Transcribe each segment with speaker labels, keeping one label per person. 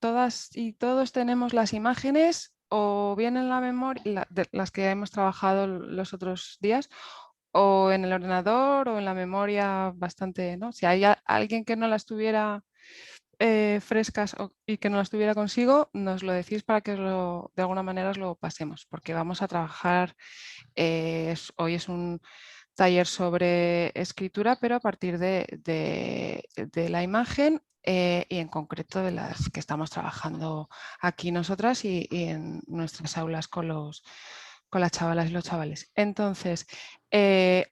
Speaker 1: todas y todos tenemos las imágenes o bien en la memoria, las que hemos trabajado los otros días, o en el ordenador o en la memoria bastante, ¿no? Si hay alguien que no las tuviera frescas y que no las tuviera consigo, nos lo decís para que de alguna manera os lo pasemos, porque vamos a trabajar, hoy es un taller sobre escritura, pero a partir de la imagen y en concreto de las que estamos trabajando aquí nosotras y en nuestras aulas con las chavalas y los chavales. Entonces,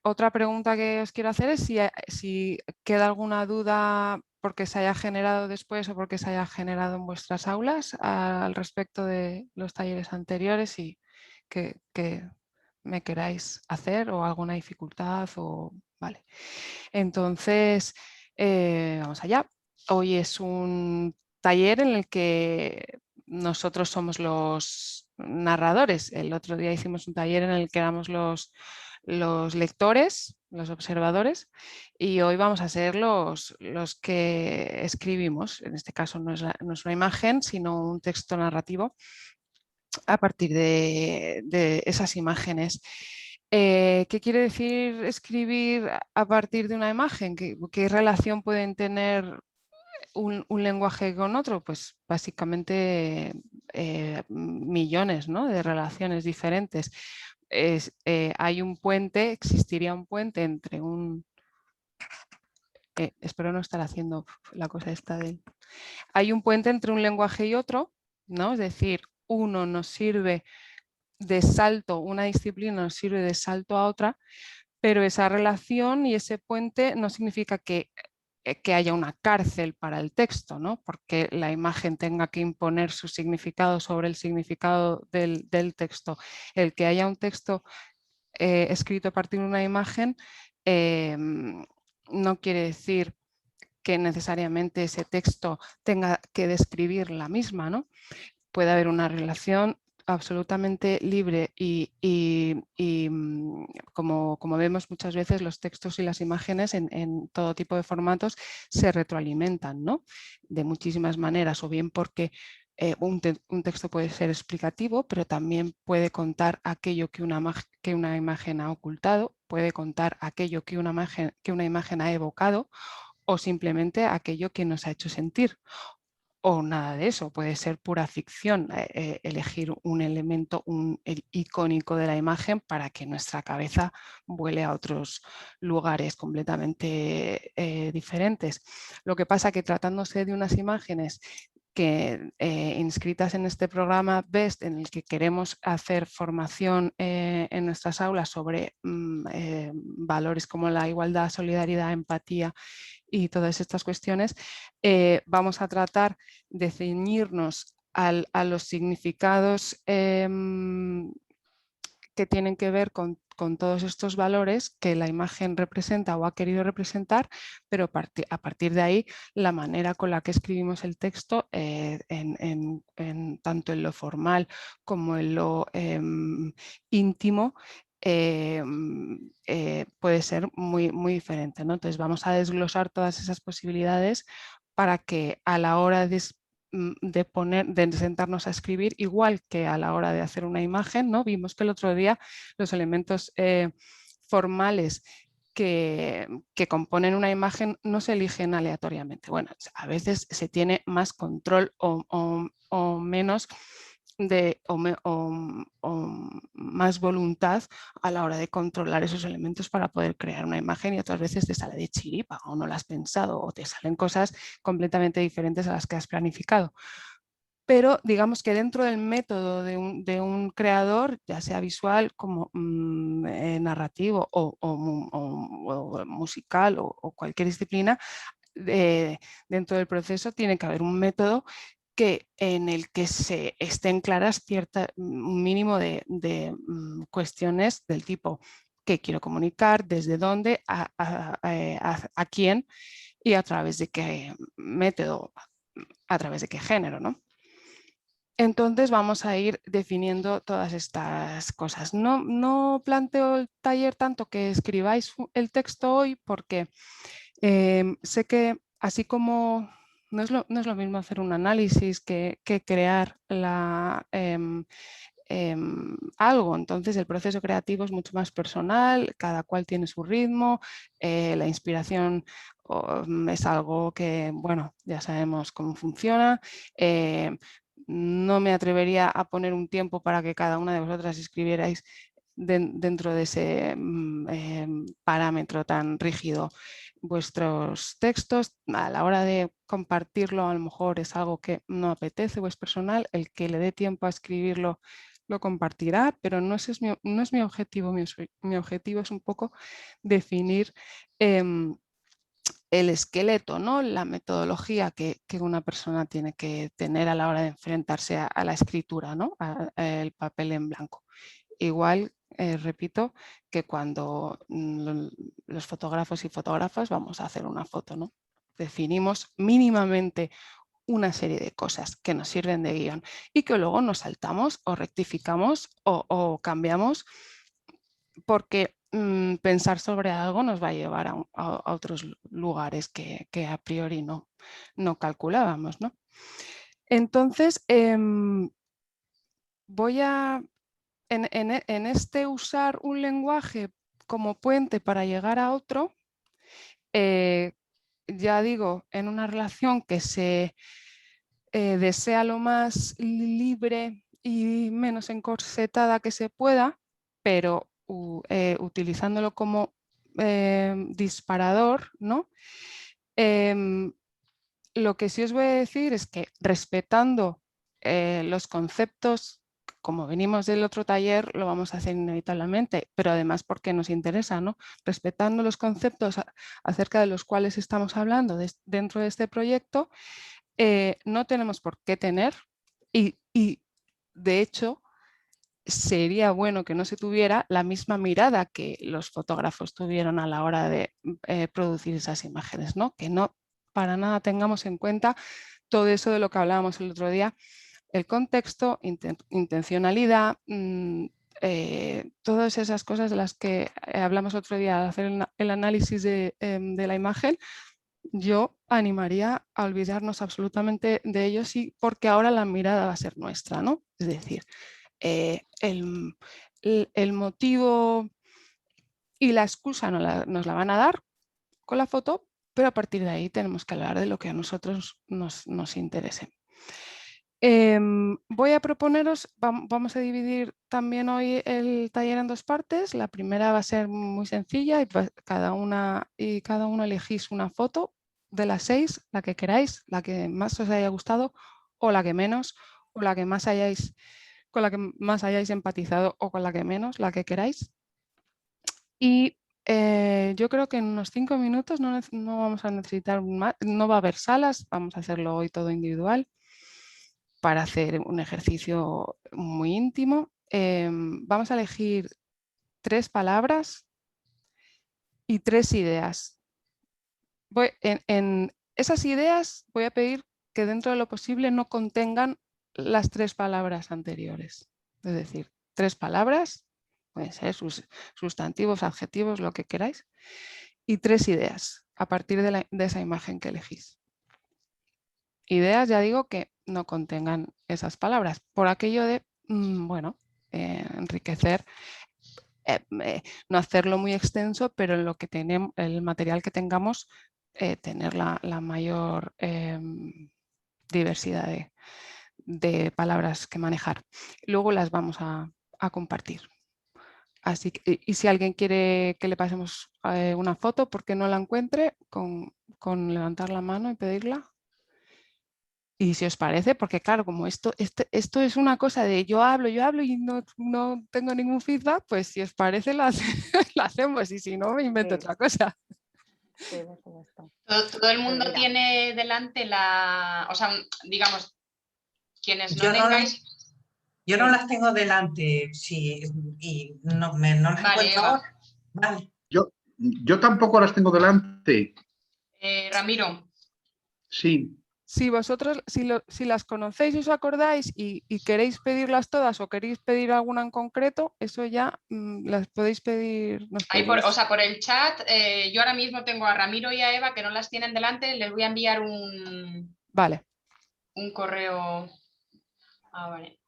Speaker 1: otra pregunta que os quiero hacer es si queda alguna duda porque se haya generado después o porque se haya generado en vuestras aulas al respecto de los talleres anteriores y que me queráis hacer o alguna dificultad o vale. Entonces, vamos allá. Hoy es un taller en el que nosotros somos los narradores. El otro día hicimos un taller en el que éramos los lectores, los observadores, y hoy vamos a ser los que escribimos. En este caso no es una imagen, sino un texto narrativo a partir de esas imágenes. ¿Qué quiere decir escribir a partir de una imagen? ¿Qué relación pueden tener un lenguaje con otro? Pues básicamente millones, ¿no?, de relaciones diferentes. Hay un puente, existiría un puente entre un... espero no estar haciendo la cosa esta de... Hay un puente entre un lenguaje y otro, ¿no? Es decir, uno nos sirve de salto, una disciplina nos sirve de salto a otra, pero esa relación y ese puente no significa que haya una cárcel para el texto, ¿no? Porque la imagen tenga que imponer su significado sobre el significado del texto. El que haya un texto escrito a partir de una imagen no quiere decir que necesariamente ese texto tenga que describir la misma, ¿no? Puede haber una relación absolutamente libre y como vemos muchas veces los textos y las imágenes en todo tipo de formatos se retroalimentan, ¿no?, de muchísimas maneras, o bien porque un texto puede ser explicativo, pero también puede contar aquello que una imagen ha ocultado, puede contar aquello que una imagen ha evocado o simplemente aquello que nos ha hecho sentir. O nada de eso, puede ser pura ficción, elegir un elemento el icónico de la imagen para que nuestra cabeza vuele a otros lugares completamente diferentes. Lo que pasa que tratándose de unas imágenes que inscritas en este programa BEST, en el que queremos hacer formación en nuestras aulas sobre valores como la igualdad, solidaridad, empatía y todas estas cuestiones, vamos a tratar de ceñirnos a los significados que tienen que ver con todos estos valores que la imagen representa o ha querido representar, pero a partir de ahí la manera con la que escribimos el texto, tanto en lo formal como en lo íntimo, puede ser muy, muy diferente, ¿no? Entonces vamos a desglosar todas esas posibilidades para que a la hora de sentarnos a escribir, igual que a la hora de hacer una imagen, ¿no? Vimos que el otro día los elementos formales que componen una imagen no se eligen aleatoriamente. Bueno, a veces se tiene más control o menos o más voluntad a la hora de controlar esos elementos para poder crear una imagen, y otras veces te sale de chiripa o no lo has pensado o te salen cosas completamente diferentes a las que has planificado. Pero digamos que dentro del método de un creador, ya sea visual como narrativo o musical o cualquier disciplina, dentro del proceso tiene que haber un método en el que se estén claras un mínimo de cuestiones del tipo qué quiero comunicar, desde dónde, a quién y a través de qué método, a través de qué género, ¿no? Entonces vamos a ir definiendo todas estas cosas. No planteo el taller tanto que escribáis el texto hoy porque sé que así como no es lo mismo hacer un análisis que crear algo. Entonces el proceso creativo es mucho más personal, cada cual tiene su ritmo, la inspiración es algo que, bueno, ya sabemos cómo funciona. No me atrevería a poner un tiempo para que cada una de vosotras escribierais dentro de ese parámetro tan rígido vuestros textos. A la hora de compartirlo, a lo mejor es algo que no apetece o es personal. El que le dé tiempo a escribirlo lo compartirá, pero no es mi objetivo. Mi objetivo es un poco definir el esqueleto, ¿no? La metodología que una persona tiene que tener a la hora de enfrentarse a la escritura, ¿no? El papel en blanco. Igual, repito, que cuando los fotógrafos y fotógrafas vamos a hacer una foto, ¿no? Definimos mínimamente una serie de cosas que nos sirven de guión y que luego nos saltamos o rectificamos o cambiamos, porque pensar sobre algo nos va a llevar a otros lugares que a priori no calculábamos, ¿no? Entonces, voy a, en este usar un lenguaje como puente para llegar a otro, ya digo, en una relación que se desea lo más libre y menos encorsetada que se pueda, pero utilizándolo como disparador, ¿no? Lo que sí os voy a decir es que respetando los conceptos, como venimos del otro taller, lo vamos a hacer inevitablemente, pero además porque nos interesa, ¿no? Respetando los conceptos acerca de los cuales estamos hablando dentro de este proyecto, no tenemos por qué tener, y de hecho sería bueno que no se tuviera la misma mirada que los fotógrafos tuvieron a la hora de producir esas imágenes, ¿no? Que no para nada tengamos en cuenta todo eso de lo que hablábamos el otro día, el contexto, intencionalidad, todas esas cosas de las que hablamos otro día al hacer el análisis de la imagen. Yo animaría a olvidarnos absolutamente de ello, sí, porque ahora la mirada va a ser nuestra, ¿no? Es decir, el motivo y la excusa nos la van a dar con la foto, pero a partir de ahí tenemos que hablar de lo que a nosotros nos interese. Voy a proponeros, vamos a dividir también hoy el taller en dos partes. La primera va a ser muy sencilla y cada uno elegís una foto de las 6, la que queráis, la que más os haya gustado o la que menos, o la que más con la que más hayáis empatizado o con la que menos, la que queráis. Y yo creo que en unos 5 minutos no vamos a necesitar más, no va a haber salas, vamos a hacerlo hoy todo individual para hacer un ejercicio muy íntimo. Vamos a elegir 3 palabras y 3 ideas. En esas ideas voy a pedir que dentro de lo posible no contengan las 3 palabras anteriores. Es decir, 3 palabras, pueden ser sustantivos, adjetivos, lo que queráis, y 3 ideas a partir de esa imagen que elegís. Ideas, ya digo, que no contengan esas palabras, por aquello de, bueno, enriquecer, no hacerlo muy extenso, pero en lo que tenemos, el material que tengamos, tener la mayor diversidad de palabras que manejar. Luego las vamos a compartir. Así que, y si alguien quiere que le pasemos una foto porque no la encuentre, con levantar la mano y pedirla. Y si os parece, porque claro, como esto es una cosa de yo hablo y no tengo ningún feedback, pues si os parece la hacemos, y si no me invento otra cosa.
Speaker 2: Sí, por supuesto.
Speaker 3: Todo el mundo
Speaker 2: Pues
Speaker 3: tiene delante o sea, digamos, quienes no
Speaker 4: Yo no,
Speaker 3: tengáis...
Speaker 4: yo no las tengo delante, sí, y no las
Speaker 3: Vale,
Speaker 4: encuentro
Speaker 3: Eva.
Speaker 4: ahora. Vale.
Speaker 5: Yo tampoco las tengo delante.
Speaker 3: Ramiro.
Speaker 5: Sí.
Speaker 1: Si vosotros, si las conocéis y os acordáis y queréis pedirlas todas o queréis pedir alguna en concreto, eso ya las podéis pedir.
Speaker 3: Ahí por el chat, yo ahora mismo tengo a Ramiro y a Eva que no las tienen delante, les voy a enviar un
Speaker 1: Vale.
Speaker 3: un correo. Vale.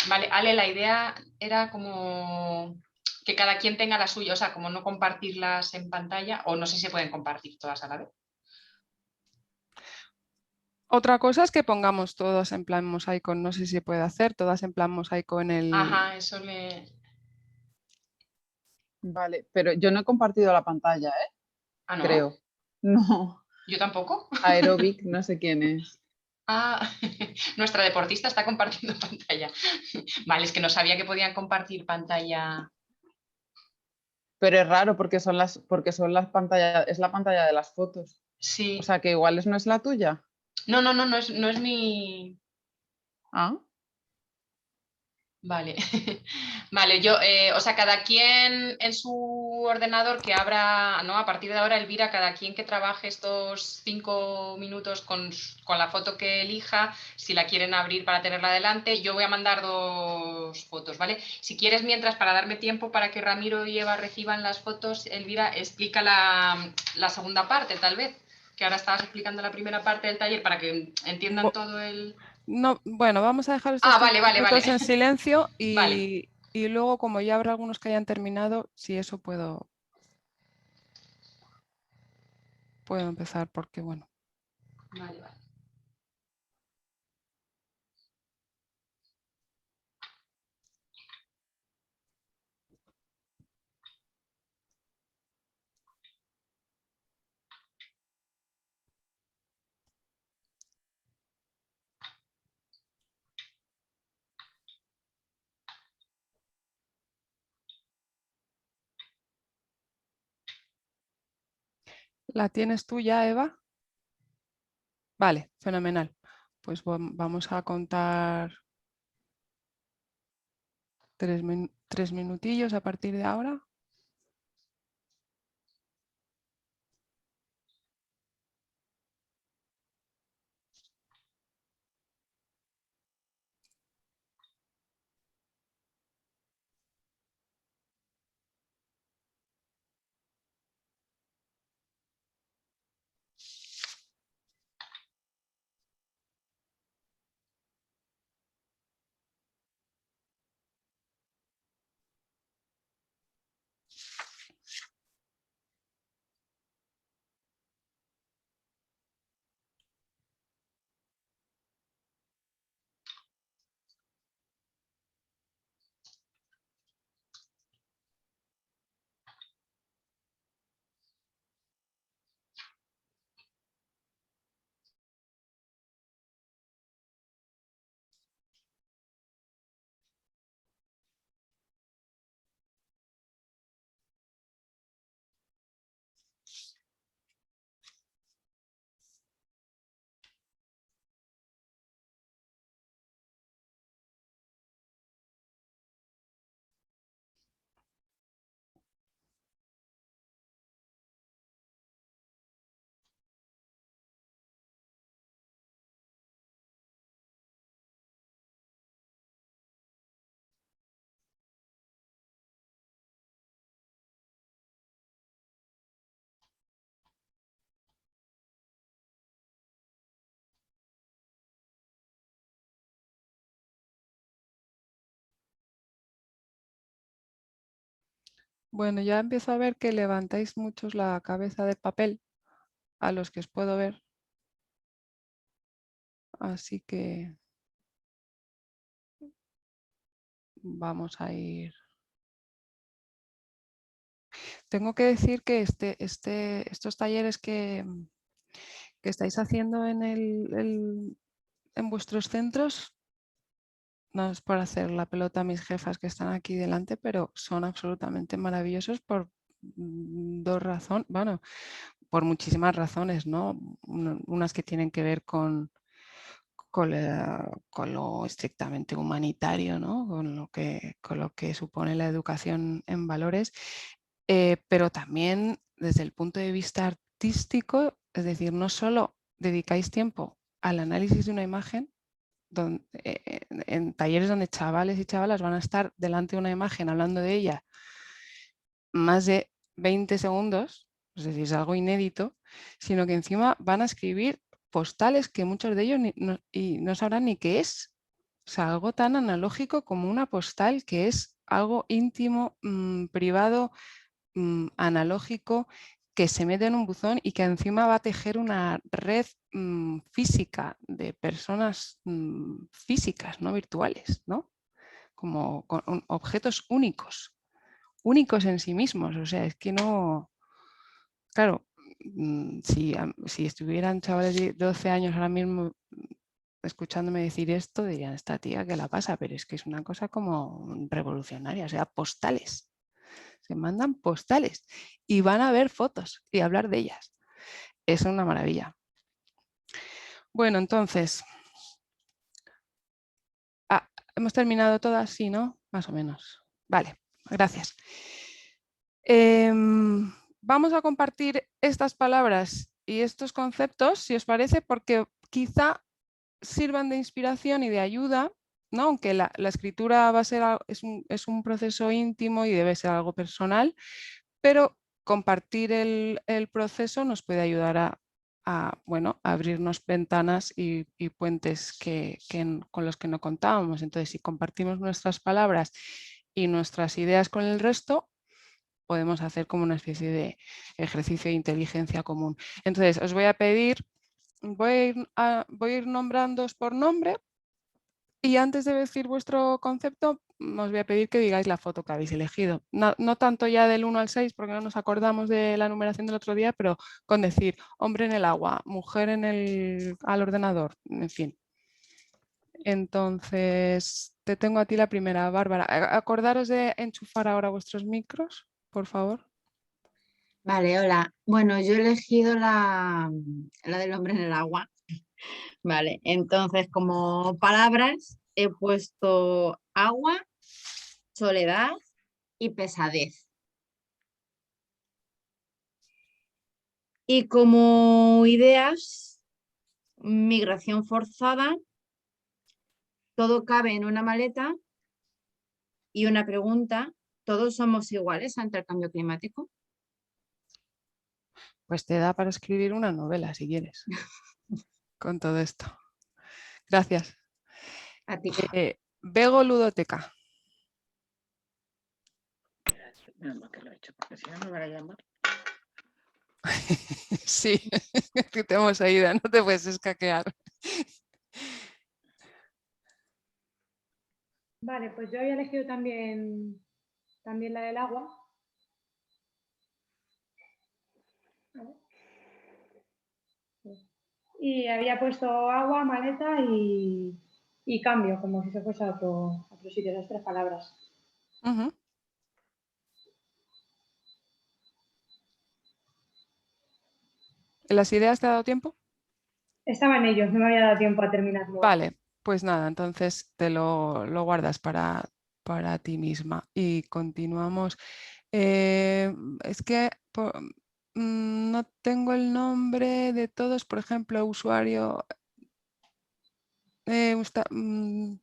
Speaker 3: Vale, Ale, la idea era como que cada quien tenga la suya, o sea, como no compartirlas en pantalla, o no sé si se pueden compartir todas a la vez.
Speaker 1: Otra cosa es que pongamos todas en plan mosaico, no sé si se puede hacer, todas en plan mosaico en el...
Speaker 3: Ajá, eso le...
Speaker 2: Vale, pero yo no he compartido la pantalla, ¿eh?
Speaker 3: Ah, ¿no?
Speaker 2: Creo. No,
Speaker 3: Yo tampoco.
Speaker 2: Aerobic, no sé quién es.
Speaker 3: Ah, nuestra deportista está compartiendo pantalla. Vale, es que no sabía que podían compartir pantalla.
Speaker 2: Pero es raro porque son las pantallas, es la pantalla de las fotos.
Speaker 3: Sí.
Speaker 2: O sea que igual no es la tuya.
Speaker 3: No, no es mi...
Speaker 2: Ah,
Speaker 3: Vale, vale, yo, o sea, cada quien en su ordenador que abra, ¿no? A partir de ahora, Elvira, cada quien que trabaje estos 5 minutos con la foto que elija, si la quieren abrir para tenerla delante, yo voy a mandar 2 fotos, ¿vale? Si quieres, mientras, para darme tiempo para que Ramiro y Eva reciban las fotos, Elvira, explica la segunda parte, tal vez, que ahora estabas explicando la primera parte del taller para que entiendan todo el...
Speaker 1: No, bueno, vamos a dejar estos
Speaker 3: Ah,
Speaker 1: 5
Speaker 3: vale, vale, vale.
Speaker 1: minutos en silencio
Speaker 3: Vale.
Speaker 1: y luego, como ya habrá algunos que hayan terminado, si eso puedo empezar, porque bueno.
Speaker 3: Vale, vale.
Speaker 1: ¿La tienes tú ya, Eva? Vale, fenomenal. Pues vamos a contar 3 minutillos a partir de ahora. Bueno, ya empiezo a ver que levantáis muchos la cabeza del papel, a los que os puedo ver. Así que vamos a ir. Tengo que decir que estos talleres que estáis haciendo en vuestros centros, no es por hacer la pelota a mis jefas que están aquí delante, pero son absolutamente maravillosos por 2 razones, bueno, por muchísimas razones, ¿no? Unas que tienen que ver con lo estrictamente humanitario, ¿no? Con lo que supone la educación en valores, pero también desde el punto de vista artístico, es decir, no solo dedicáis tiempo al análisis de una imagen, en talleres donde chavales y chavalas van a estar delante de una imagen hablando de ella más de 20 segundos, es decir, es algo inédito, sino que encima van a escribir postales que muchos de ellos no sabrán ni qué es. O sea, algo tan analógico como una postal, que es algo íntimo, privado, analógico, que se mete en un buzón y que encima va a tejer una red física de personas físicas, no virtuales, ¿no? Como con objetos únicos en sí mismos. O sea, es que no... Claro, si estuvieran chavales de 12 años ahora mismo escuchándome decir esto, dirían, esta tía que la pasa, pero es que es una cosa como revolucionaria, o sea, postales. Se mandan postales y van a ver fotos y hablar de ellas. Es una maravilla. Bueno, entonces, hemos terminado todas, sí, ¿no? Más o menos. Vale, gracias. Vamos a compartir estas palabras y estos conceptos, si os parece, porque quizá sirvan de inspiración y de ayuda, ¿no? Aunque la escritura va a ser, es un proceso íntimo y debe ser algo personal, pero compartir el proceso nos puede ayudar bueno, a abrirnos ventanas y puentes con los que no contábamos. Entonces, si compartimos nuestras palabras y nuestras ideas con el resto, podemos hacer como una especie de ejercicio de inteligencia común. Entonces, os voy a pedir, voy a ir nombrándoos por nombre, y antes de decir vuestro concepto, os voy a pedir que digáis la foto que habéis elegido. No tanto ya del 1 al 6, porque no nos acordamos de la numeración del otro día, pero con decir hombre en el agua, mujer al ordenador, en fin. Entonces, te tengo a ti la primera, Bárbara. Acordaros de enchufar ahora vuestros micros, por favor.
Speaker 6: Vale, hola. Bueno, yo he elegido la del hombre en el agua. Vale, entonces como palabras he puesto agua, soledad y pesadez. Y como ideas, migración forzada, todo cabe en una maleta y una pregunta, ¿todos somos iguales ante el cambio climático?
Speaker 1: Pues te da para escribir una novela, si quieres, con todo esto. Gracias.
Speaker 6: A ti.
Speaker 1: Bego Ludoteca.
Speaker 2: Que lo he hecho, porque si no me van a llamar.
Speaker 1: Sí, que te hemos oído, no te puedes escaquear.
Speaker 7: Vale, pues yo había elegido también la del agua. Y había puesto agua, maleta y cambio, como si se fuese a otro sitio, esas 3 palabras.
Speaker 1: Uh-huh. ¿Las ideas te ha dado tiempo?
Speaker 7: Estaba en ellos, no me había dado tiempo a terminarlo.
Speaker 1: Vale, pues nada, entonces te lo guardas para ti misma y continuamos. Es que no tengo el nombre de todos, por ejemplo, usuario. No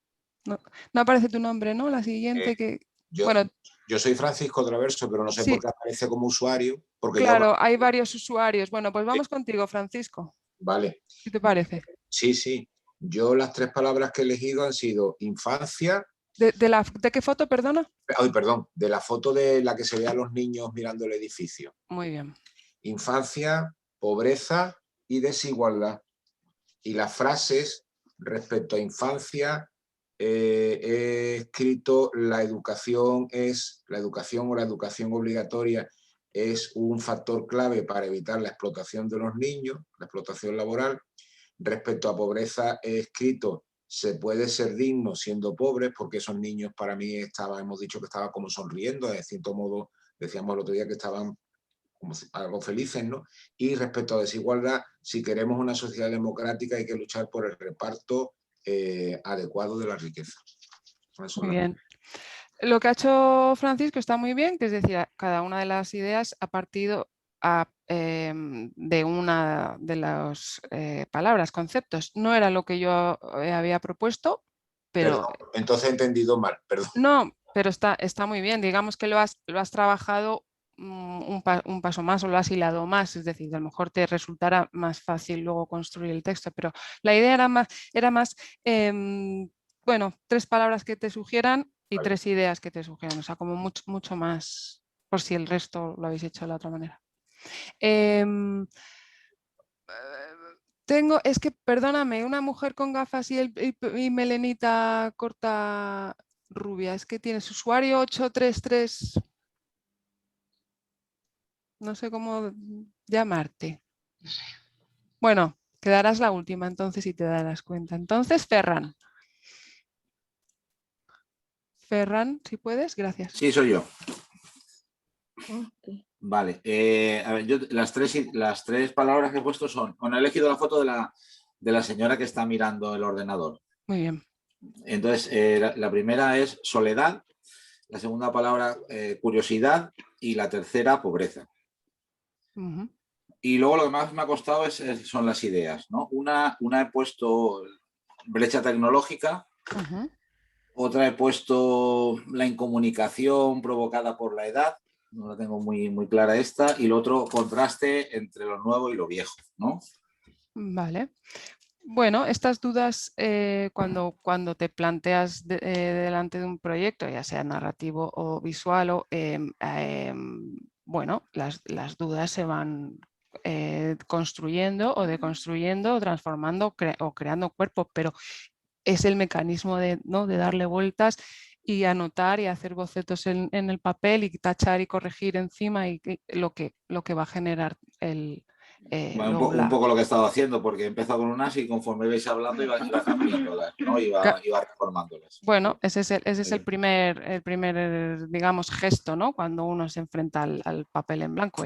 Speaker 1: aparece tu nombre, ¿no? La siguiente que... Bueno,
Speaker 8: yo soy Francisco Traverso, pero no sé por qué aparece como usuario. Porque
Speaker 1: claro, hay varios usuarios. Bueno, pues vamos contigo, Francisco.
Speaker 8: Vale.
Speaker 1: ¿Qué te parece?
Speaker 8: Sí. Yo las 3 palabras que he elegido han sido infancia.
Speaker 1: ¿De qué foto, perdona?
Speaker 8: Ay, perdón, de la foto de la que se ve a los niños mirando el edificio.
Speaker 1: Muy bien.
Speaker 8: Infancia, pobreza y desigualdad. Y las frases respecto a infancia, he escrito la educación o la educación obligatoria es un factor clave para evitar la explotación de los niños, la explotación laboral. Respecto a pobreza he escrito se puede ser digno siendo pobre, porque esos niños para mí hemos dicho que estaban como sonriendo, de cierto modo decíamos el otro día que estaban como algo felices, ¿no? Y respecto a desigualdad, si queremos una sociedad democrática hay que luchar por el reparto adecuado de la riqueza.
Speaker 1: Muy bien. Lo que ha hecho Francisco está muy bien, que es decir, cada una de las ideas ha partido de una de las palabras, conceptos. No era lo que yo había propuesto, pero...
Speaker 8: Perdón, entonces he entendido mal, perdón.
Speaker 1: No, pero está muy bien. Digamos que lo has trabajado un paso más o lo has hilado más, es decir, a lo mejor te resultará más fácil luego construir el texto, pero la idea era más bueno, 3 palabras que te sugieran y 3 ideas que te sugieran, o sea, como mucho más, por si el resto lo habéis hecho de la otra manera. Es que, perdóname, una mujer con gafas y melenita corta rubia, es que tienes usuario 833, no sé cómo llamarte. Bueno, quedarás la última entonces y te darás cuenta. Entonces, Ferran. Ferran, si puedes, gracias.
Speaker 8: Sí, soy yo.
Speaker 6: Ok.
Speaker 8: Vale. A ver, yo las tres palabras que he puesto son, he elegido la foto de la señora que está mirando el ordenador.
Speaker 1: Muy bien.
Speaker 8: Entonces, la primera es soledad, la segunda palabra curiosidad y la tercera pobreza.
Speaker 1: Uh-huh.
Speaker 8: Y luego lo que más me ha costado son las ideas, ¿no? Una he puesto brecha tecnológica,
Speaker 1: Uh-huh.
Speaker 8: otra he puesto la incomunicación provocada por la edad, no la tengo muy clara esta, y lo otro, contraste entre lo nuevo y lo viejo, ¿no?
Speaker 1: Vale. Bueno, estas dudas cuando te planteas delante de un proyecto, ya sea narrativo o visual, bueno, las dudas se van construyendo o deconstruyendo o transformando o creando cuerpo, pero es el mecanismo ¿no? de darle vueltas y anotar y hacer bocetos en el papel y tachar y corregir encima y lo que va a generar
Speaker 8: Bueno, un poco lo que he estado haciendo, porque he empezado con unas y conforme vais hablando iba cambiándolas, ¿no? Iba reformándolas.
Speaker 1: Bueno, ese es el primer, digamos, gesto, ¿no? Cuando uno se enfrenta al papel en blanco,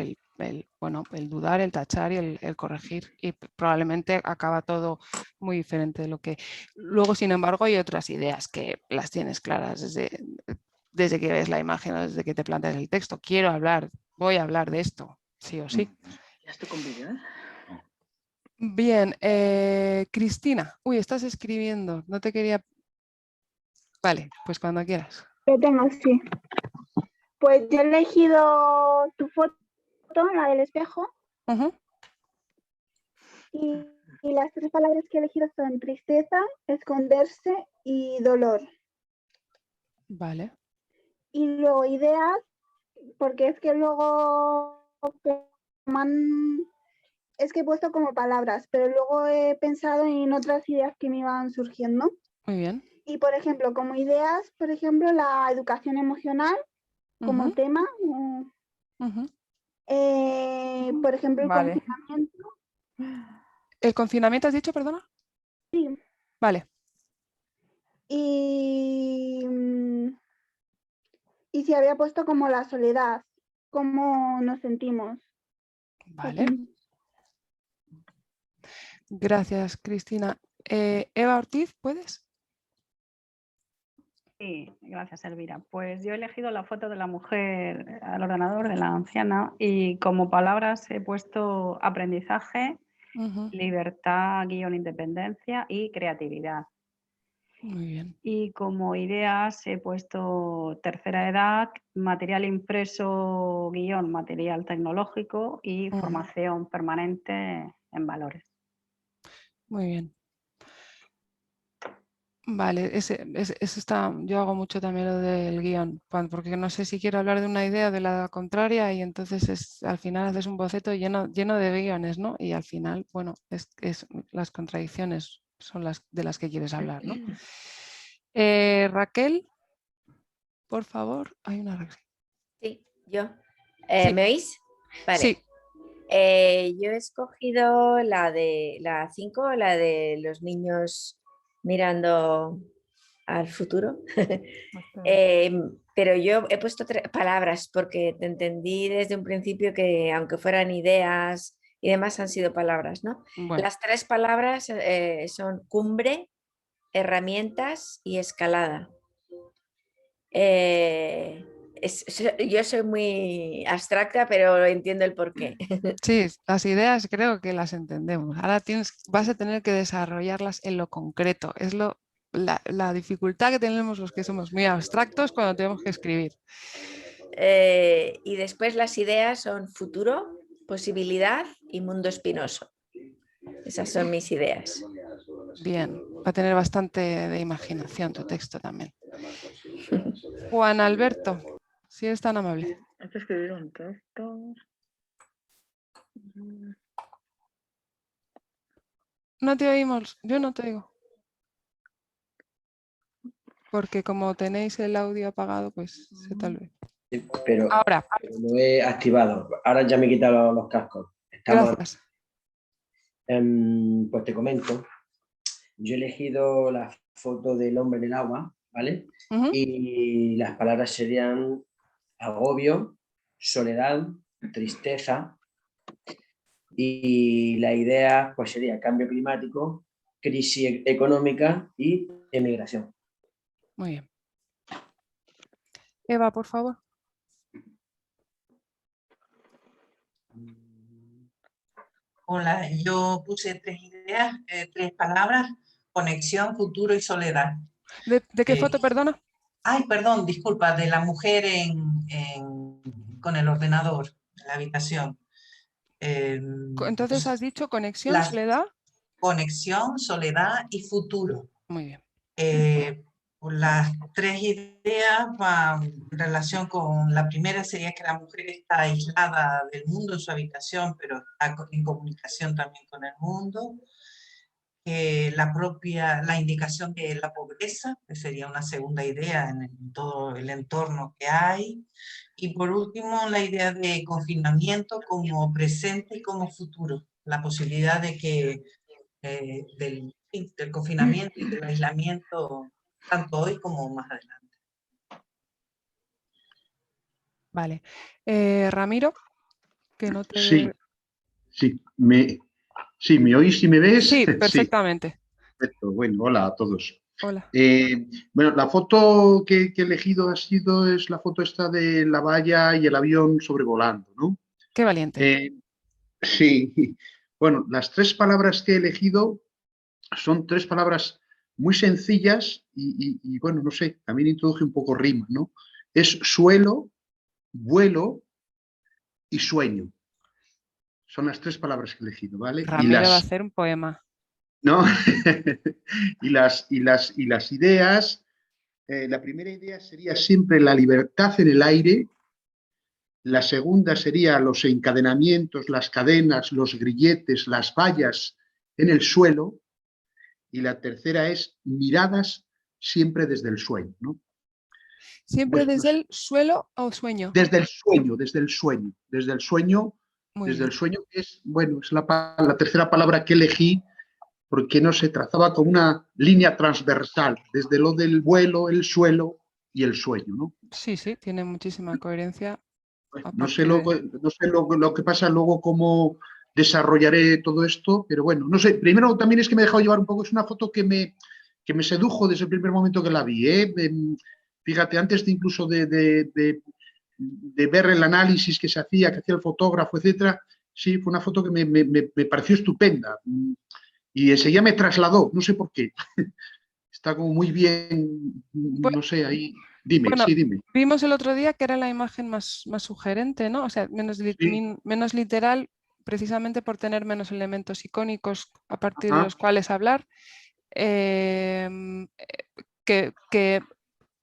Speaker 1: bueno, el dudar, el tachar y el corregir. Y probablemente acaba todo muy diferente de lo que... Luego, sin embargo, hay otras ideas que las tienes claras desde que ves la imagen o desde que te planteas el texto. Voy a hablar de esto, sí o sí.
Speaker 9: ¿Ya estoy con vídeo,
Speaker 1: Bien, Cristina. Uy, estás escribiendo. No te quería... Vale, pues cuando quieras.
Speaker 10: Lo tengo, sí. Pues yo he elegido tu foto, la del espejo.
Speaker 1: Uh-huh.
Speaker 10: Y las 3 palabras que he elegido son tristeza, esconderse y dolor.
Speaker 1: Vale.
Speaker 10: Y luego ideas, porque es que luego es que he puesto como palabras, pero luego he pensado en otras ideas que me iban surgiendo.
Speaker 1: Muy bien.
Speaker 10: Y por ejemplo, como ideas, por ejemplo, la educación emocional como
Speaker 1: Uh-huh.
Speaker 10: tema.
Speaker 1: Uh-huh.
Speaker 10: Por ejemplo, el confinamiento.
Speaker 1: ¿El confinamiento has dicho, perdona?
Speaker 10: Sí.
Speaker 1: Vale.
Speaker 10: Y si había puesto como la soledad, cómo nos sentimos.
Speaker 1: Vale. Gracias, Cristina. Eva Ortiz, ¿puedes?
Speaker 11: Sí, gracias, Elvira. Pues yo he elegido la foto de la mujer al ordenador, de la anciana, y como palabras he puesto aprendizaje, libertad, independencia y creatividad.
Speaker 1: Muy bien.
Speaker 11: Y como ideas he puesto tercera edad, material impreso, material tecnológico y formación permanente en valores.
Speaker 1: Muy bien. Vale, ese está, yo hago mucho también lo del guión, porque no sé si quiero hablar de una idea o de la contraria y entonces al final haces un boceto lleno de guiones, ¿no? Y al final, bueno, las contradicciones son las de las que quieres hablar, ¿no? Raquel, por favor, hay una Raquel.
Speaker 12: Sí, yo.
Speaker 1: Sí.
Speaker 12: ¿Me oís? Vale.
Speaker 1: Sí.
Speaker 12: Yo he escogido la 5, la de los niños mirando al futuro. Pero yo he puesto 3 palabras porque te entendí desde un principio que aunque fueran ideas y demás han sido palabras, ¿no?
Speaker 1: Bueno.
Speaker 12: Las 3 palabras son cumbre, herramientas y escalada. Yo soy muy abstracta, pero entiendo el porqué.
Speaker 1: Sí, las ideas creo que las entendemos. Ahora vas a tener que desarrollarlas en lo concreto. Es la dificultad que tenemos los que somos muy abstractos cuando tenemos que escribir.
Speaker 12: Y después las ideas son futuro, posibilidad y mundo espinoso. Esas son mis ideas.
Speaker 1: Bien, va a tener bastante de imaginación tu texto también. Juan Alberto, si eres tan amable.
Speaker 2: Hay que escribir un texto.
Speaker 1: No te oímos, yo no te oigo. Porque como tenéis el audio apagado, pues se tal vez.
Speaker 9: Pero
Speaker 1: Ahora.
Speaker 9: lo he activado. Ahora ya me he quitado los cascos.
Speaker 1: Gracias.
Speaker 9: Pues te comento. Yo he elegido la foto del hombre en el agua, ¿vale? Y las palabras serían agobio, soledad, tristeza. Y la idea pues sería cambio climático, crisis económica y emigración.
Speaker 1: Muy bien. Eva, por favor.
Speaker 4: Hola, yo puse 3 ideas, 3 palabras: conexión, futuro y soledad.
Speaker 1: ¿De qué foto, perdona?
Speaker 4: Ay, perdón, disculpa, de la mujer con el ordenador en la habitación.
Speaker 1: Entonces has dicho conexión, soledad.
Speaker 4: Conexión, soledad y futuro.
Speaker 1: Muy bien.
Speaker 4: Las 3 ideas van en relación con la primera, sería que la mujer está aislada del mundo en su habitación, pero está en comunicación también con el mundo. La indicación de la pobreza, que sería una segunda idea en todo el entorno que hay. Y por último, la idea de confinamiento como presente y como futuro. La posibilidad de que del confinamiento y del aislamiento, tanto hoy como más adelante.
Speaker 1: Vale. Ramiro, que no te...
Speaker 5: Sí, ¿me oís y me ves?
Speaker 1: Sí, perfectamente.
Speaker 5: Sí. Perfecto. Bueno, hola a todos.
Speaker 1: Hola.
Speaker 5: Bueno, la foto que he elegido es la foto esta de la valla y el avión sobrevolando, ¿no?
Speaker 1: Qué valiente.
Speaker 5: Sí. Bueno, las 3 palabras que he elegido son 3 palabras muy sencillas y bueno, no sé, también introduje un poco rima, ¿no? Es suelo, vuelo y sueño. Son las 3 palabras que he elegido, ¿vale?
Speaker 1: Ramiro va a hacer un poema.
Speaker 5: ¿No? y las ideas, la primera idea sería siempre la libertad en el aire, la segunda sería los encadenamientos, las cadenas, los grilletes, las vallas en el suelo, y la tercera es miradas siempre desde el sueño, ¿no?
Speaker 1: ¿Siempre desde el suelo o sueño?
Speaker 5: Desde el sueño, desde el sueño, desde el sueño,
Speaker 1: Muy
Speaker 5: desde
Speaker 1: bien.
Speaker 5: el sueño, que es, bueno, es la tercera palabra que elegí, porque no se trazaba como una línea transversal, desde lo del vuelo, el suelo y el sueño, ¿no?
Speaker 1: Sí, tiene muchísima coherencia.
Speaker 5: No sé lo que pasa luego, cómo desarrollaré todo esto, pero bueno, no sé, primero también es que me he dejado llevar un poco, es una foto que me sedujo desde el primer momento que la vi, ¿eh? Fíjate, antes de incluso de ver el análisis que hacía el fotógrafo, etcétera, sí, fue una foto que me pareció estupenda y enseguida me trasladó, no sé por qué. Está como muy bien, no sé, ahí. Dime,
Speaker 1: bueno,
Speaker 5: sí, dime.
Speaker 1: Vimos el otro día que era la imagen más sugerente, ¿no? O sea, menos literal, precisamente por tener menos elementos icónicos a partir de los cuales hablar, que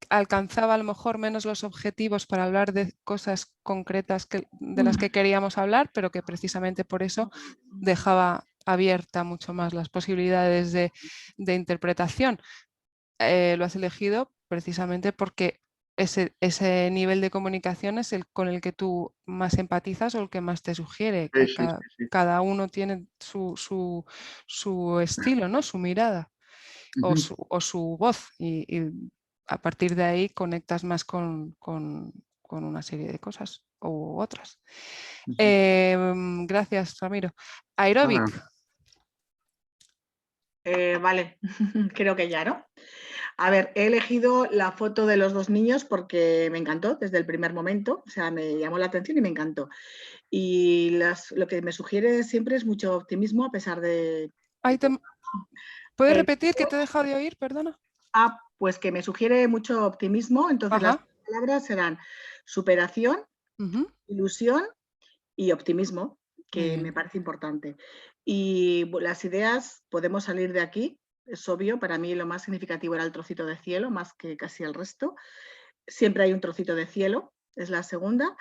Speaker 1: alcanzaba a lo mejor menos los objetivos para hablar de cosas concretas de las que queríamos hablar, pero que precisamente por eso dejaba abierta mucho más las posibilidades de interpretación. Lo has elegido precisamente porque ese nivel de comunicación es el con el que tú más empatizas o el que más te sugiere.
Speaker 5: Sí.
Speaker 1: Cada uno tiene su estilo, ¿no? Su mirada o su voz y a partir de ahí conectas más con una serie de cosas u otras. Gracias, Ramiro. Aeróbic.
Speaker 13: Vale, creo que ya, ¿no? A ver, he elegido la foto de los 2 niños porque me encantó desde el primer momento, o sea, me llamó la atención y me encantó. Y lo que me sugiere siempre es mucho optimismo a pesar de...
Speaker 1: ¿Puedes repetir que te he dejado de oír? Perdona.
Speaker 13: Pues que me sugiere mucho optimismo, entonces palabras serán superación, ilusión y optimismo, que me parece importante. Y las ideas, podemos salir de aquí, es obvio, para mí lo más significativo era el trocito de cielo, más que casi el resto. Siempre hay un trocito de cielo, es la segunda.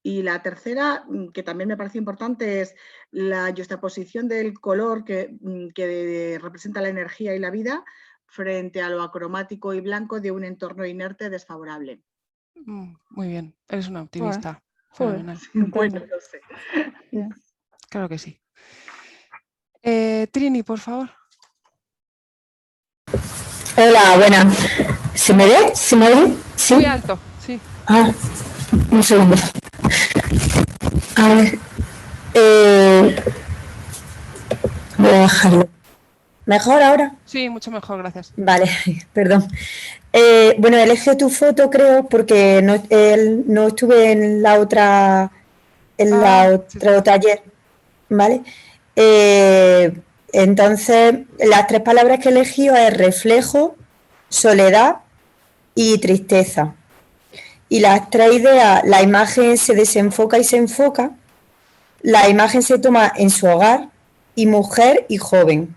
Speaker 13: Y la tercera, que también me parece importante, es la juxtaposición del color que representa la energía y la vida frente a lo acromático y blanco de un entorno inerte desfavorable.
Speaker 1: Muy bien, eres una optimista.
Speaker 13: Joder.
Speaker 1: Fenomenal.
Speaker 13: Bueno, no sé.
Speaker 1: Claro que sí. Trini, por favor.
Speaker 14: Hola, buenas. ¿Se me ve? ¿Se me ve? ¿Sí?
Speaker 1: Muy alto, sí.
Speaker 14: Ah, un segundo. A ver. Voy a bajarlo. ¿Mejor ahora?
Speaker 1: Sí, mucho mejor, gracias.
Speaker 14: Vale, perdón. Bueno, elegí tu foto, creo, porque no estuve en la otra, otro taller, ¿vale? Entonces, las 3 palabras que he elegido es reflejo, soledad y tristeza. Y las 3 ideas, la imagen se desenfoca y se enfoca, la imagen se toma en su hogar, y mujer y joven.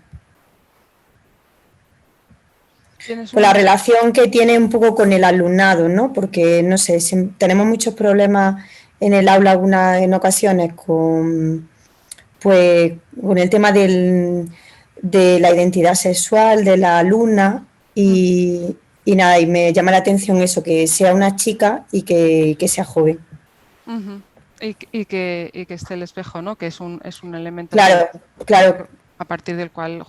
Speaker 14: Por la relación que tiene un poco con el alumnado, ¿no? Porque, no sé, tenemos muchos problemas en el aula en ocasiones con el tema de la identidad sexual de la alumna y nada, y me llama la atención eso, que sea una chica y que sea joven.
Speaker 1: Y que esté el espejo, ¿no? Que es un elemento
Speaker 14: claro.
Speaker 1: a partir del cual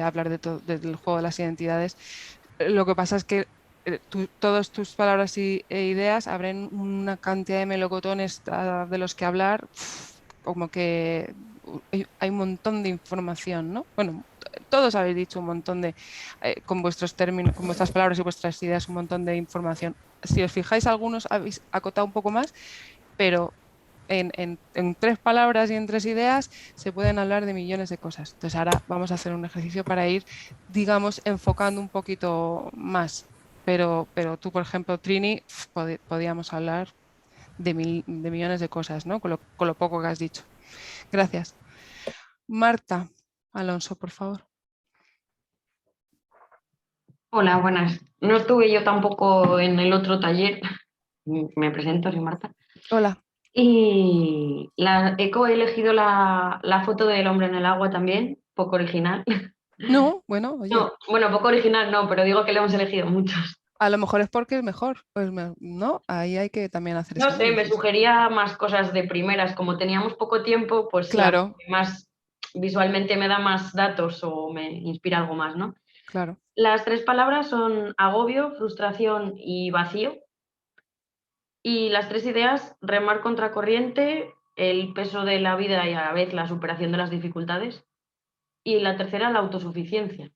Speaker 1: hablar del juego de las identidades. Lo que pasa es que todas tus palabras e ideas abren una cantidad de melocotones de los que hablar, como que hay un montón de información, ¿no? Bueno, todos habéis dicho un montón de, con vuestros términos, con vuestras palabras y vuestras ideas, un montón de información. Si os fijáis, algunos habéis acotado un poco más, pero en 3 palabras y en 3 ideas se pueden hablar de millones de cosas. Entonces ahora vamos a hacer un ejercicio para ir, digamos, enfocando un poquito más. Pero tú, por ejemplo, Trini, podíamos hablar de millones de cosas, ¿no? Con lo poco que has dicho. Gracias. Marta Alonso, por favor.
Speaker 15: Hola, buenas. No estuve yo tampoco en el otro taller. Me presento, soy Marta.
Speaker 1: Hola.
Speaker 15: Y he elegido la foto del hombre en el agua también, poco original.
Speaker 1: No, bueno, oye.
Speaker 15: No, bueno, poco original no, pero digo que le hemos elegido muchos.
Speaker 1: A lo mejor es porque es mejor, pues no, ahí hay que también hacer
Speaker 15: No sé, me sugería más cosas de primeras, como teníamos poco tiempo, pues
Speaker 1: claro.
Speaker 15: Más visualmente me da más datos o me inspira algo más, ¿no?
Speaker 1: Claro.
Speaker 15: Las 3 palabras son agobio, frustración y vacío. Y las 3 ideas, remar contracorriente, el peso de la vida y a la vez la superación de las dificultades. Y la tercera, la autosuficiencia.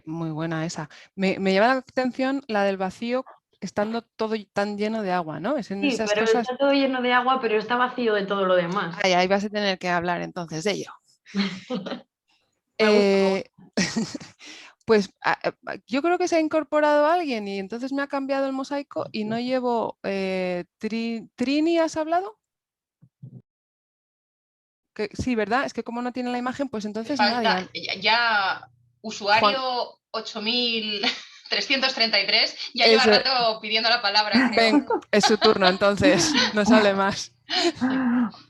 Speaker 1: Muy buena esa. Me llama la atención la del vacío estando todo tan lleno de agua, ¿no?
Speaker 15: Sí, pero está todo lleno de agua, pero está vacío de todo lo demás.
Speaker 1: Ahí vas a tener que hablar entonces de ello. Pues yo creo que se ha incorporado alguien y entonces me ha cambiado el mosaico y no llevo... ¿Trini has hablado? Sí, ¿verdad? Es que como no tiene la imagen, pues entonces nadie.
Speaker 3: Ya usuario 8333 ya lleva rato pidiendo la palabra.
Speaker 1: Ven, es su turno entonces, no sale más.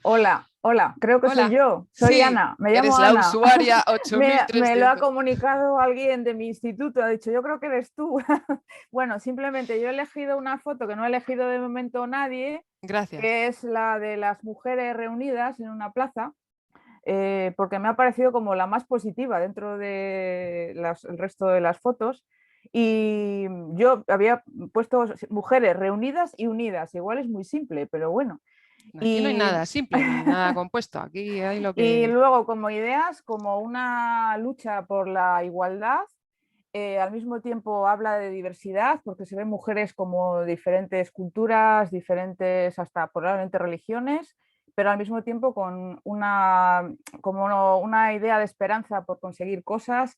Speaker 16: Hola, creo que soy yo, soy Ana, me llamo
Speaker 1: eres
Speaker 16: Ana.
Speaker 1: La usuaria 8300.
Speaker 16: Me lo ha comunicado alguien de mi instituto, ha dicho, yo creo que eres tú. Bueno, simplemente yo he elegido una foto que no ha elegido de momento nadie.
Speaker 1: Gracias.
Speaker 16: Que es la de las mujeres reunidas en una plaza, porque me ha parecido como la más positiva dentro de el resto de las fotos. Y yo había puesto mujeres reunidas y unidas, igual es muy simple, pero bueno.
Speaker 1: Aquí no hay nada simple, ni nada compuesto, aquí hay lo que...
Speaker 16: Y luego como ideas, como una lucha por la igualdad, al mismo tiempo habla de diversidad, porque se ven mujeres como diferentes culturas, diferentes hasta probablemente religiones, pero al mismo tiempo con una idea de esperanza por conseguir cosas,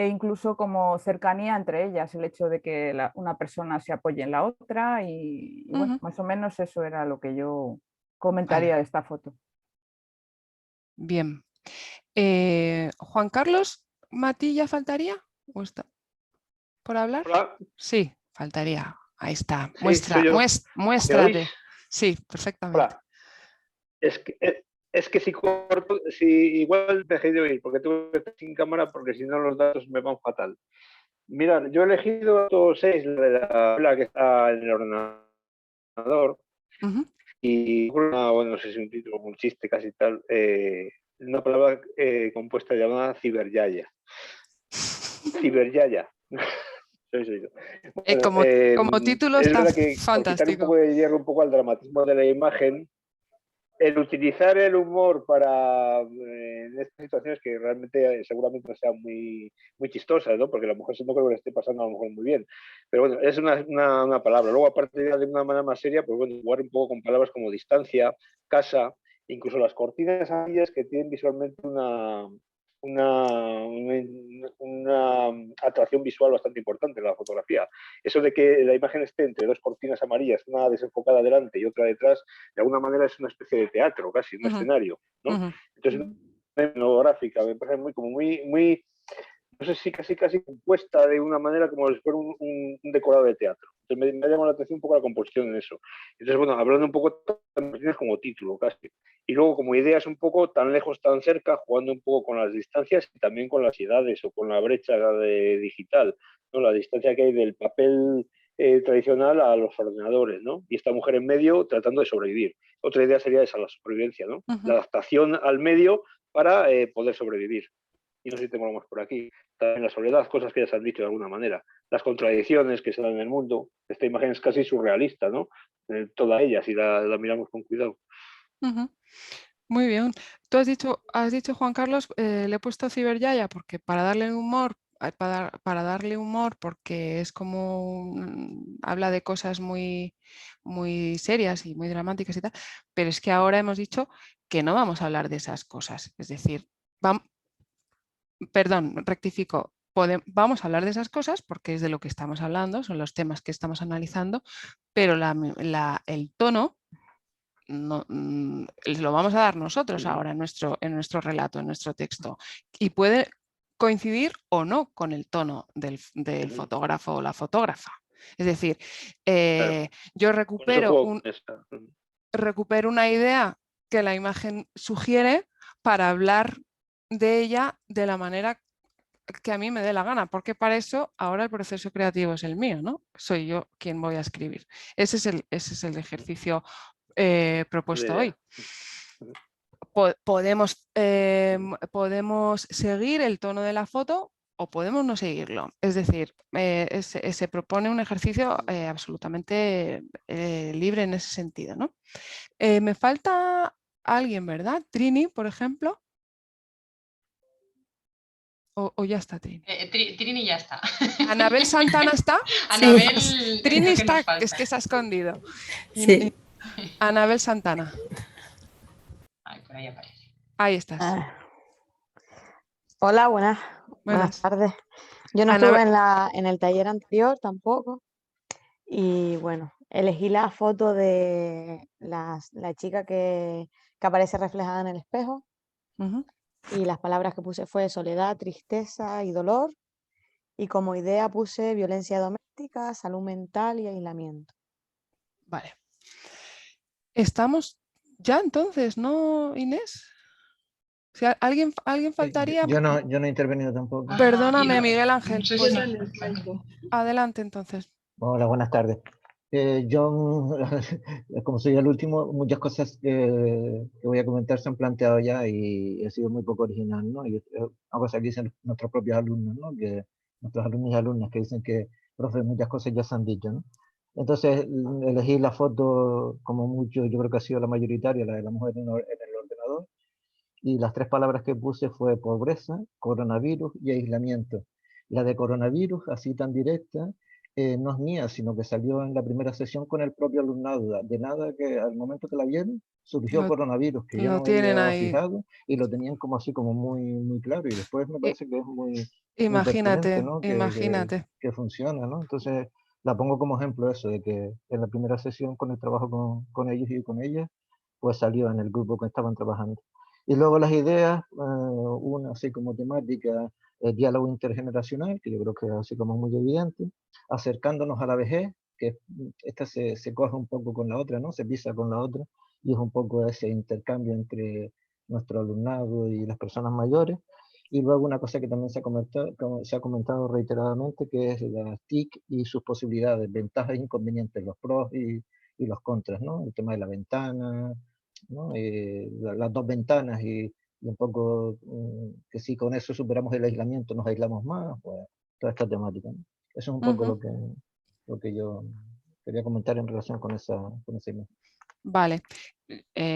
Speaker 16: e incluso como cercanía entre ellas, el hecho de que una persona se apoye en la otra y bueno, más o menos eso era lo que yo comentaría de esta foto.
Speaker 1: Bien. Juan Carlos, ¿Matilla faltaría? ¿O está por hablar?
Speaker 17: Hola.
Speaker 1: Sí, faltaría. Ahí está.
Speaker 17: Sí, soy yo.
Speaker 1: Muéstrate.
Speaker 17: ¿Me oís?
Speaker 1: Sí, perfectamente.
Speaker 17: Hola. Es que si corto, si igual dejé de oír, porque tuve que estar sin cámara, porque si no los datos me van fatal. Mirad, yo he elegido estos 6, la que está en el ordenador, y bueno, no sé si es un título, un chiste casi tal, una palabra compuesta llamada ciberyaya. Ciberyaya. Bueno,
Speaker 1: como título
Speaker 17: es
Speaker 1: está
Speaker 17: verdad que por quitar un poco de hierro un poco al dramatismo de la imagen, el utilizar el humor para en estas situaciones que realmente seguramente no sean muy, muy chistosas, ¿no? Porque a lo mejor no creo que le esté pasando a lo mejor muy bien. Pero bueno, es una palabra. Luego, aparte de una manera más seria, pues bueno, jugar un poco con palabras como distancia, casa, incluso las cortinas amarillas que tienen visualmente una atracción visual bastante importante en la fotografía. Eso de que la imagen esté entre dos cortinas amarillas, una desenfocada delante y otra detrás, de alguna manera es una especie de teatro, casi, un escenario, ¿no? Entonces, una escenográfica me parece muy, no sé si casi compuesta de una manera como si fuera un decorado de teatro. Entonces me ha llamado la atención un poco la composición en eso. Entonces, bueno, hablando un poco de como título casi. Y luego como ideas un poco tan lejos, tan cerca, jugando un poco con las distancias y también con las edades o con la brecha digital, ¿no? La distancia que hay del papel tradicional a los ordenadores, ¿no? Y esta mujer en medio tratando de sobrevivir. Otra idea sería esa, la supervivencia, ¿no? La adaptación al medio para poder sobrevivir. Y no sé si tengo algo más por aquí. También la soledad, cosas que ya se han dicho de alguna manera. Las contradicciones que se dan en el mundo. Esta imagen es casi surrealista, ¿no? Toda ella, si la miramos con cuidado.
Speaker 1: Muy bien. Tú has dicho Juan Carlos, le he puesto ciberyaya porque para darle humor, darle humor, porque es como habla de cosas muy, muy serias y muy dramáticas y tal, pero es que ahora hemos dicho que no vamos a hablar de esas cosas. Es decir, perdón, rectifico. Vamos a hablar de esas cosas porque es de lo que estamos hablando, son los temas que estamos analizando, pero el tono lo vamos a dar nosotros ahora en nuestro relato, en nuestro texto. Y puede coincidir o no con el tono del fotógrafo o la fotógrafa. Es decir, yo recupero una idea que la imagen sugiere para hablar de ella de la manera que a mí me dé la gana, porque para eso ahora el proceso creativo es el mío, ¿no? Soy yo quien voy a escribir. Ese es el ejercicio propuesto hoy. Podemos seguir el tono de la foto o podemos no seguirlo. Es decir, se propone un ejercicio absolutamente libre en ese sentido, ¿no? Me falta alguien, ¿verdad? Trini, por ejemplo. ¿O ya está Trini?
Speaker 3: Trini ya está.
Speaker 1: ¿Anabel Santana está?
Speaker 3: Anabel,
Speaker 1: sí. Trini está, es que se ha escondido.
Speaker 14: Sí.
Speaker 1: Anabel Santana.
Speaker 3: Ay, por ahí aparece.
Speaker 1: Ahí estás.
Speaker 18: Hola, buenas tardes. Yo no estuve en el taller anterior tampoco. Y bueno, elegí la foto de la chica que aparece reflejada en el espejo. Y las palabras que puse fue soledad, tristeza y dolor. Y como idea puse violencia doméstica, salud mental y aislamiento.
Speaker 1: Vale. Estamos ya entonces, ¿no, Inés? Si alguien faltaría.
Speaker 19: Yo no he intervenido tampoco.
Speaker 1: Perdóname, Miguel Ángel.
Speaker 3: Pues,
Speaker 1: adelante entonces.
Speaker 19: Hola, buenas tardes. Yo, como soy el último, muchas cosas que voy a comentar se han planteado ya y he sido muy poco original, ¿no? Y algo que dicen nuestros propios alumnos, ¿no? Que nuestros alumnos y alumnas que dicen que, profe, muchas cosas ya se han dicho, ¿no? Entonces elegí la foto como mucho, yo creo que ha sido la mayoritaria, la de la mujer en el ordenador, y las 3 palabras que puse fue pobreza, coronavirus y aislamiento. La de coronavirus, así tan directa, no es mía, sino que salió en la primera sesión con el propio alumnado. De nada que al momento que la vieron, surgió coronavirus, que yo no me había fijado, y lo tenían como así, como muy, muy claro. Y después me parece que es muy muy pertinente,
Speaker 1: Imagínate,
Speaker 19: ¿no?
Speaker 1: imagínate.
Speaker 19: Que funciona, ¿no? Entonces la pongo como ejemplo eso, de que en la primera sesión con el trabajo con ellos y con ellas, pues salió en el grupo que estaban trabajando. Y luego las ideas, una así como temática, el diálogo intergeneracional, que yo creo que es así como muy evidente, acercándonos a la vejez, que esta se coge un poco con la otra, ¿no? Se pisa con la otra, y es un poco ese intercambio entre nuestro alumnado y las personas mayores. Y luego una cosa que también se ha comentado reiteradamente, que es las TIC y sus posibilidades, ventajas e inconvenientes, los pros y los contras, ¿no? El tema de la ventana, ¿no? Las dos ventanas y un poco que si con eso superamos el aislamiento, nos aislamos más, pues toda esta temática, ¿no? Eso es un poco lo que yo quería comentar en relación con esa imagen.
Speaker 1: Vale,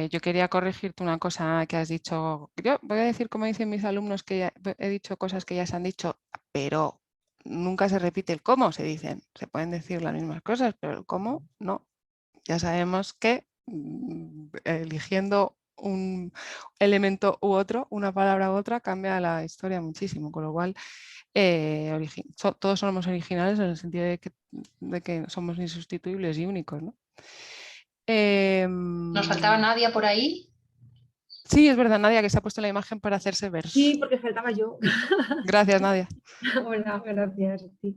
Speaker 1: yo quería corregirte una cosa que has dicho. Yo voy a decir, como dicen mis alumnos, que ya, he dicho cosas que ya se han dicho, pero nunca se repite el cómo, se dicen. Se pueden decir las mismas cosas, pero el cómo no. Ya sabemos que eligiendo un elemento u otro, una palabra u otra, cambia la historia muchísimo, con lo cual todos somos originales en el sentido de que somos insustituibles y únicos, ¿no?
Speaker 3: ¿Nos faltaba Nadia por ahí?
Speaker 1: Sí, es verdad, Nadia, que se ha puesto la imagen para hacerse ver.
Speaker 20: Sí, porque faltaba yo.
Speaker 1: Gracias, Nadia.
Speaker 20: Hola, gracias. Sí.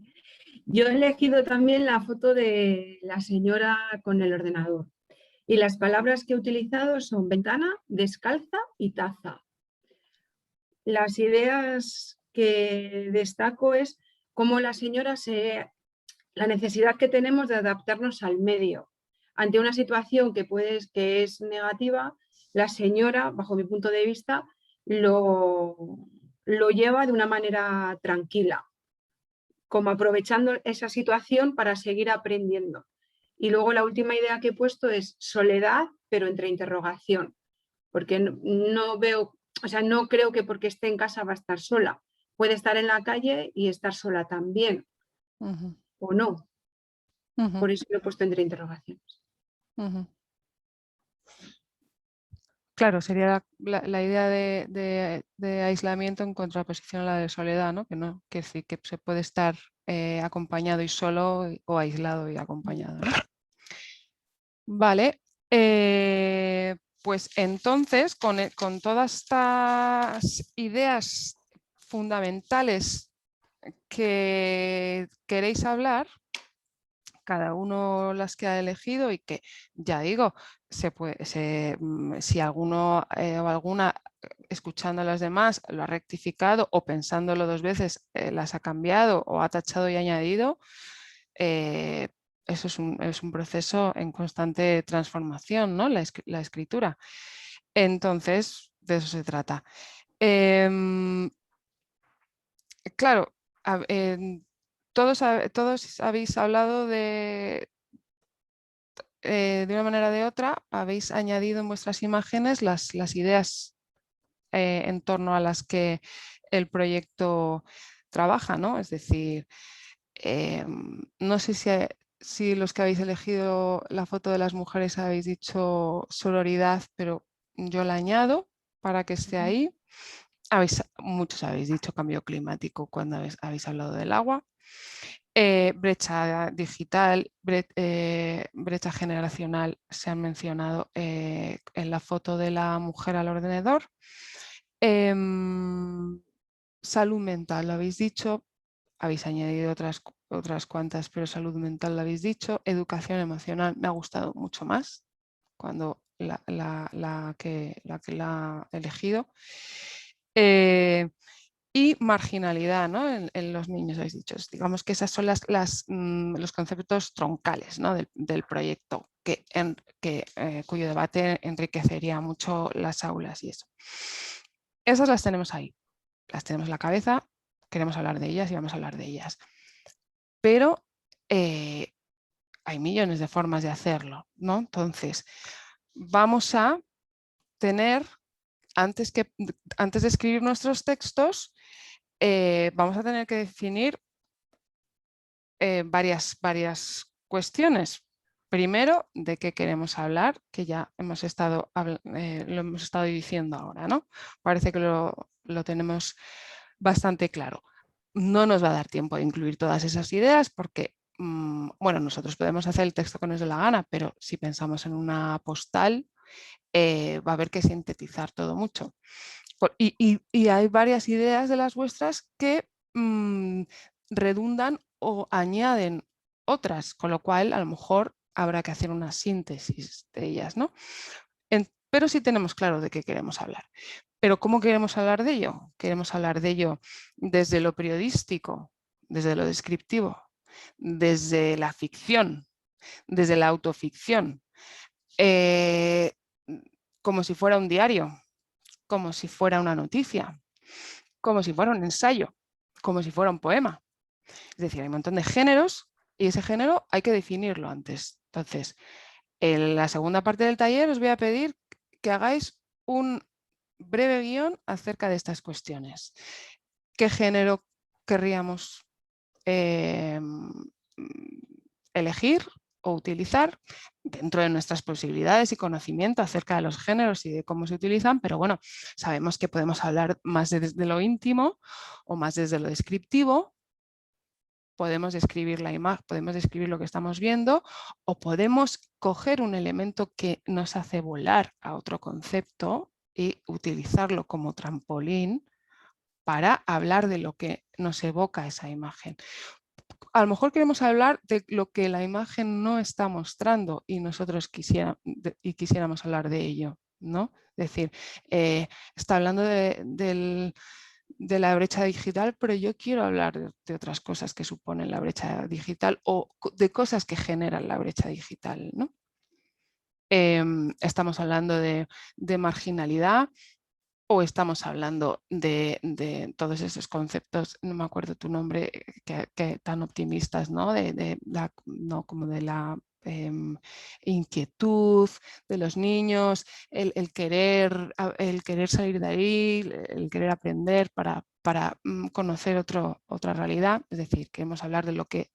Speaker 20: Yo he elegido también la foto de la señora con el ordenador. Y las palabras que he utilizado son ventana, descalza y taza. Las ideas que destaco es cómo la señora la necesidad que tenemos de adaptarnos al medio. Ante una situación que es negativa, la señora, bajo mi punto de vista, lo lleva de una manera tranquila, como aprovechando esa situación para seguir aprendiendo. Y luego la última idea que he puesto es soledad, pero entre interrogación, porque no veo, o sea, no creo que porque esté en casa va a estar sola. Puede estar en la calle y estar sola también, o no. Por eso lo he puesto entre interrogaciones.
Speaker 1: Claro, sería la idea de aislamiento en contraposición a la de soledad, ¿no? Que sí, que se puede estar acompañado y solo o aislado y acompañado, ¿no? Vale, pues entonces con todas estas ideas fundamentales que queréis hablar, cada uno las que ha elegido y que, ya digo, si alguno o alguna, escuchando a las demás, lo ha rectificado o pensándolo 2 veces, las ha cambiado o ha tachado y añadido, eso es un proceso en constante transformación, ¿no? La escritura. Entonces, de eso se trata. Claro, todos habéis hablado de una manera o de otra, habéis añadido en vuestras imágenes las ideas en torno a las que el proyecto trabaja, ¿no? Es decir, no sé si los que habéis elegido la foto de las mujeres habéis dicho sororidad, pero yo la añado para que esté ahí. Muchos habéis dicho cambio climático cuando habéis hablado del agua. Brecha digital, brecha generacional se han mencionado en la foto de la mujer al ordenador. Salud mental, lo habéis dicho, habéis añadido otras cuantas, pero salud mental lo habéis dicho. Educación emocional me ha gustado mucho más cuando la que la he elegido. Y marginalidad, ¿no? en los niños, habéis dicho. Digamos que esos son los conceptos troncales, ¿no? del proyecto, cuyo debate enriquecería mucho las aulas y eso. Esas las tenemos ahí, las tenemos en la cabeza, queremos hablar de ellas y vamos a hablar de ellas. Pero hay millones de formas de hacerlo, ¿no? Entonces, vamos a tener, antes de escribir nuestros textos, vamos a tener que definir varias cuestiones. Primero, de qué queremos hablar, que ya lo hemos estado diciendo ahora, ¿no? Parece que lo tenemos bastante claro. no nos va a dar tiempo a incluir todas esas ideas porque, bueno, nosotros podemos hacer el texto que nos dé la gana, pero si pensamos en una postal, va a haber que sintetizar todo mucho. Y hay varias ideas de las vuestras que redundan o añaden otras, con lo cual a lo mejor habrá que hacer una síntesis de ellas, ¿no? Pero sí tenemos claro de qué queremos hablar. Pero ¿cómo queremos hablar de ello? Queremos hablar de ello desde lo periodístico, desde lo descriptivo, desde la ficción, desde la autoficción, como si fuera un diario, como si fuera una noticia, como si fuera un ensayo, como si fuera un poema. Es decir, hay un montón de géneros y ese género hay que definirlo antes. Entonces, en la segunda parte del taller os voy a pedir que hagáis un breve guión acerca de estas cuestiones. ¿Qué género querríamos elegir o utilizar dentro de nuestras posibilidades y conocimiento acerca de los géneros y de cómo se utilizan? Pero bueno, sabemos que podemos hablar más desde lo íntimo o más desde lo descriptivo. Podemos describir la imagen, podemos describir lo que estamos viendo o podemos coger un elemento que nos hace volar a otro concepto y utilizarlo como trampolín para hablar de lo que nos evoca esa imagen. A lo mejor queremos hablar de lo que la imagen no está mostrando y nosotros quisiéramos hablar de ello, ¿no? Es decir, está hablando de la brecha digital, pero yo quiero hablar de otras cosas que suponen la brecha digital o de cosas que generan la brecha digital, ¿no? Estamos hablando de marginalidad o estamos hablando de todos esos conceptos, no me acuerdo tu nombre, que tan optimistas, ¿no? No, como de la inquietud de los niños, el querer salir de ahí, el querer aprender para conocer otra realidad. Es decir, queremos hablar de lo que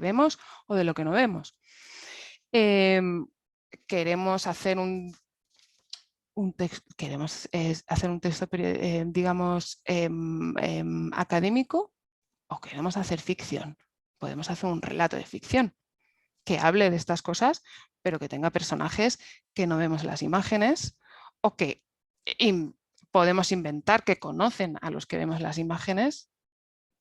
Speaker 1: vemos o de lo que no vemos. Queremos hacer queremos hacer un texto, digamos, académico, o queremos hacer ficción. Podemos hacer un relato de ficción que hable de estas cosas, pero que tenga personajes que no vemos en las imágenes o que podemos inventar que conocen a los que vemos en las imágenes,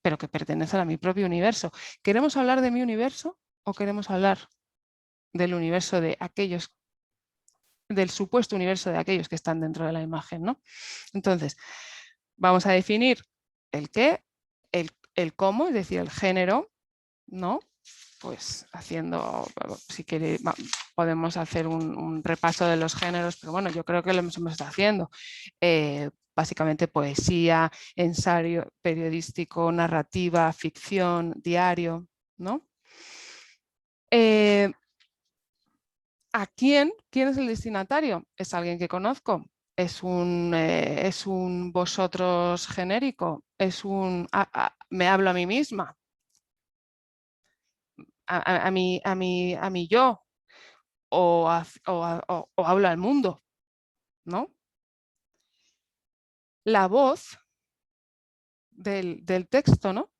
Speaker 1: pero que pertenecen a mi propio universo. ¿Queremos hablar de mi universo o queremos hablar del universo de aquellos, del supuesto universo de aquellos que están dentro de la imagen, ¿no? Entonces, vamos a definir el qué, el cómo, es decir, el género, ¿no? Pues haciendo, si queréis, podemos hacer un repaso de los géneros, pero bueno, yo creo que lo hemos estado haciendo. Básicamente poesía, ensayo periodístico, narrativa, ficción, diario, ¿no? ¿A quién? ¿Quién es el destinatario? ¿Es alguien que conozco? ¿Es un vosotros genérico? ¿Es un me hablo a mí misma? ¿A mí yo? ¿O hablo al mundo? ¿No? La voz del texto, ¿no?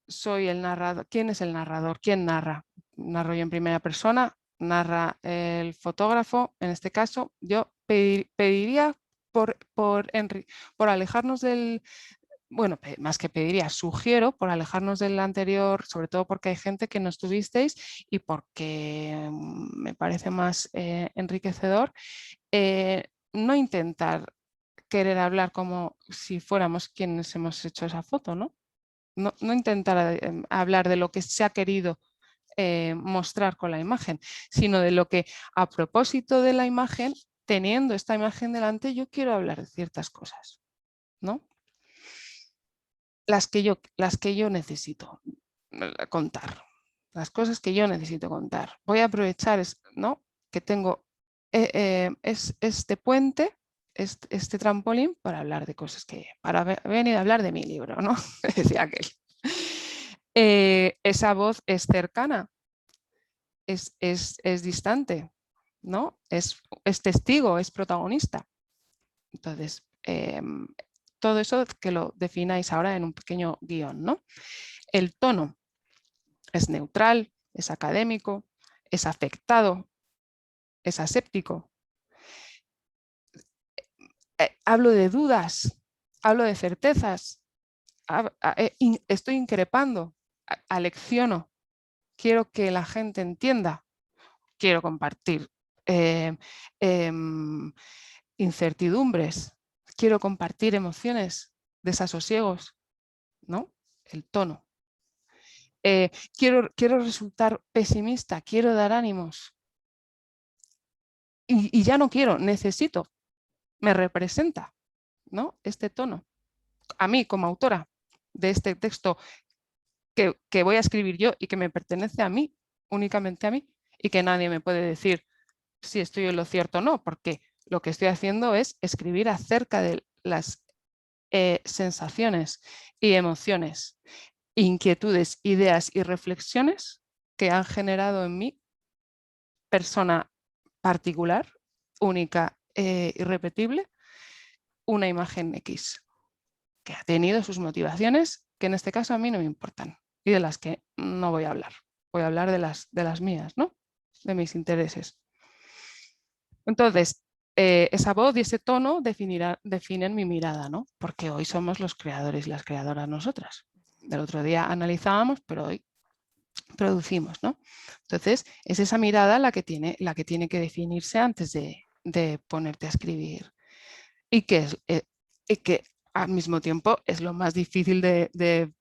Speaker 1: Soy el narrador. ¿Quién es el narrador? ¿Quién narra? Narro yo en primera persona, narra el fotógrafo. En este caso, yo pediría por alejarnos del... Bueno, más que pediría, sugiero por alejarnos del anterior, sobre todo porque hay gente que no estuvisteis y porque me parece más enriquecedor, no intentar querer hablar como si fuéramos quienes hemos hecho esa foto, ¿no? No intentar hablar de lo que se ha querido mostrar con la imagen, sino de lo que a propósito de la imagen, teniendo esta imagen delante, yo quiero hablar de ciertas cosas, ¿no? Las que yo necesito contar, las cosas que yo necesito contar. Voy a aprovechar, ¿no?, que tengo este puente, este trampolín para hablar de cosas para venir a hablar de mi libro, ¿no? Decía aquel. Esa voz es cercana, es distante, ¿no? Es testigo, es protagonista. Entonces, todo eso que lo defináis ahora en un pequeño guión, ¿no? El tono es neutral, es académico, es afectado, es aséptico. Hablo de dudas, hablo de certezas, estoy increpando, alecciono, quiero que la gente entienda, quiero compartir incertidumbres, quiero compartir emociones, desasosiegos, ¿no? El tono. Quiero resultar pesimista, quiero dar ánimos. Y ya no quiero, necesito, me representa, ¿no? Este tono. A mí, como autora de este texto que voy a escribir yo y que me pertenece a mí, únicamente a mí, y que nadie me puede decir si estoy en lo cierto o no, porque lo que estoy haciendo es escribir acerca de las sensaciones y emociones, inquietudes, ideas y reflexiones que han generado en mí, persona particular, única e irrepetible, una imagen X, que ha tenido sus motivaciones, que en este caso a mí no me importan y de las que no voy a hablar. Voy a hablar de las mías, ¿no? De mis intereses. Entonces, esa voz y ese tono definen mi mirada, ¿no? Porque hoy somos los creadores y las creadoras nosotras. Del otro día analizábamos, pero hoy producimos, ¿no? Entonces, es esa mirada la que tiene que definirse antes de ponerte a escribir. Y que al mismo tiempo es lo más difícil de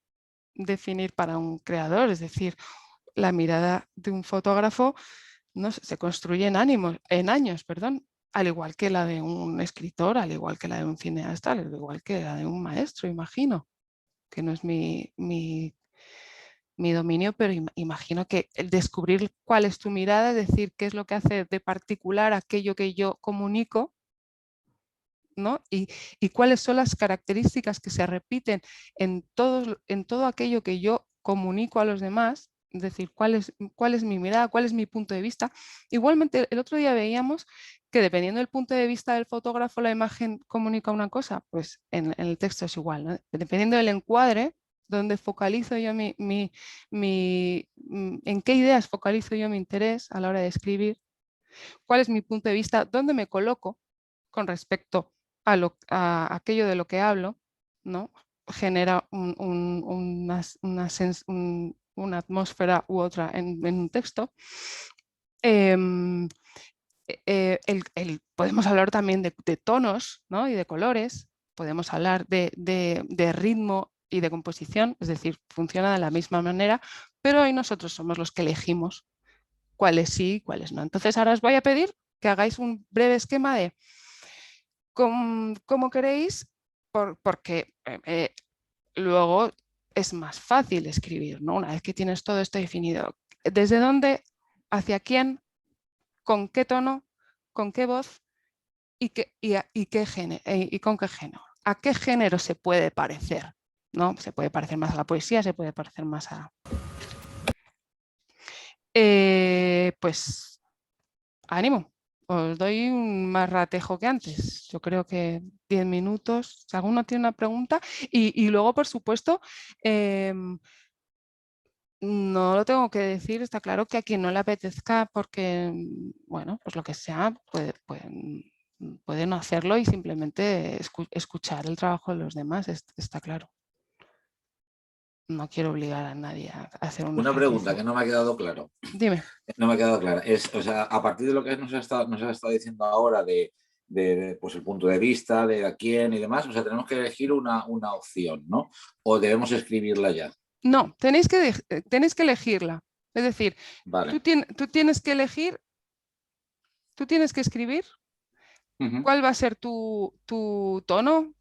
Speaker 1: definir para un creador. Es decir, la mirada de un fotógrafo no se construye en años, al igual que la de un escritor, al igual que la de un cineasta, al igual que la de un maestro, imagino, que no es mi dominio, pero imagino que el descubrir cuál es tu mirada, es decir, qué es lo que hace de particular aquello que yo comunico, ¿no? Y cuáles son las características que se repiten en todo aquello que yo comunico a los demás, es decir, cuál es mi mirada, cuál es mi punto de vista. Igualmente, el otro día veíamos que dependiendo del punto de vista del fotógrafo, la imagen comunica una cosa, pues en el texto es igual, ¿no? Dependiendo del encuadre, donde focalizo yo en qué ideas focalizo yo mi interés a la hora de escribir, cuál es mi punto de vista, dónde me coloco con respecto a aquello de lo que hablo, ¿no? Genera una atmósfera u otra en un texto. Podemos hablar también de tonos, ¿no? Y de colores, podemos hablar de ritmo y de composición, es decir, funciona de la misma manera, pero hoy nosotros somos los que elegimos cuáles sí y cuáles no. Entonces ahora os voy a pedir que hagáis un breve esquema de cómo queréis, porque luego es más fácil escribir, ¿no? Una vez que tienes todo esto definido, ¿desde dónde, hacia quién, con qué tono, con qué voz y con qué género? ¿A qué género se puede parecer? ¿No? Se puede parecer más a la poesía, se puede parecer más a... pues ánimo, os doy un más ratejo que antes. Yo creo que 10 minutos, si alguno tiene una pregunta. Y luego, por supuesto, no lo tengo que decir, está claro que a quien no le apetezca, porque, bueno, pues lo que sea, puede no hacerlo y simplemente escuchar el trabajo de los demás, está claro. No quiero obligar a nadie a hacer
Speaker 21: una pregunta que no me ha quedado claro.
Speaker 1: Dime.
Speaker 21: No me ha quedado clara. O sea, a partir de lo que nos ha estado diciendo ahora de pues el punto de vista, de a quién y demás, o sea, tenemos que elegir una opción, ¿no? ¿O debemos escribirla ya?
Speaker 1: No, tenéis que elegirla. Es decir, vale. tú tienes que elegir, tú tienes que escribir cuál va a ser tu tono,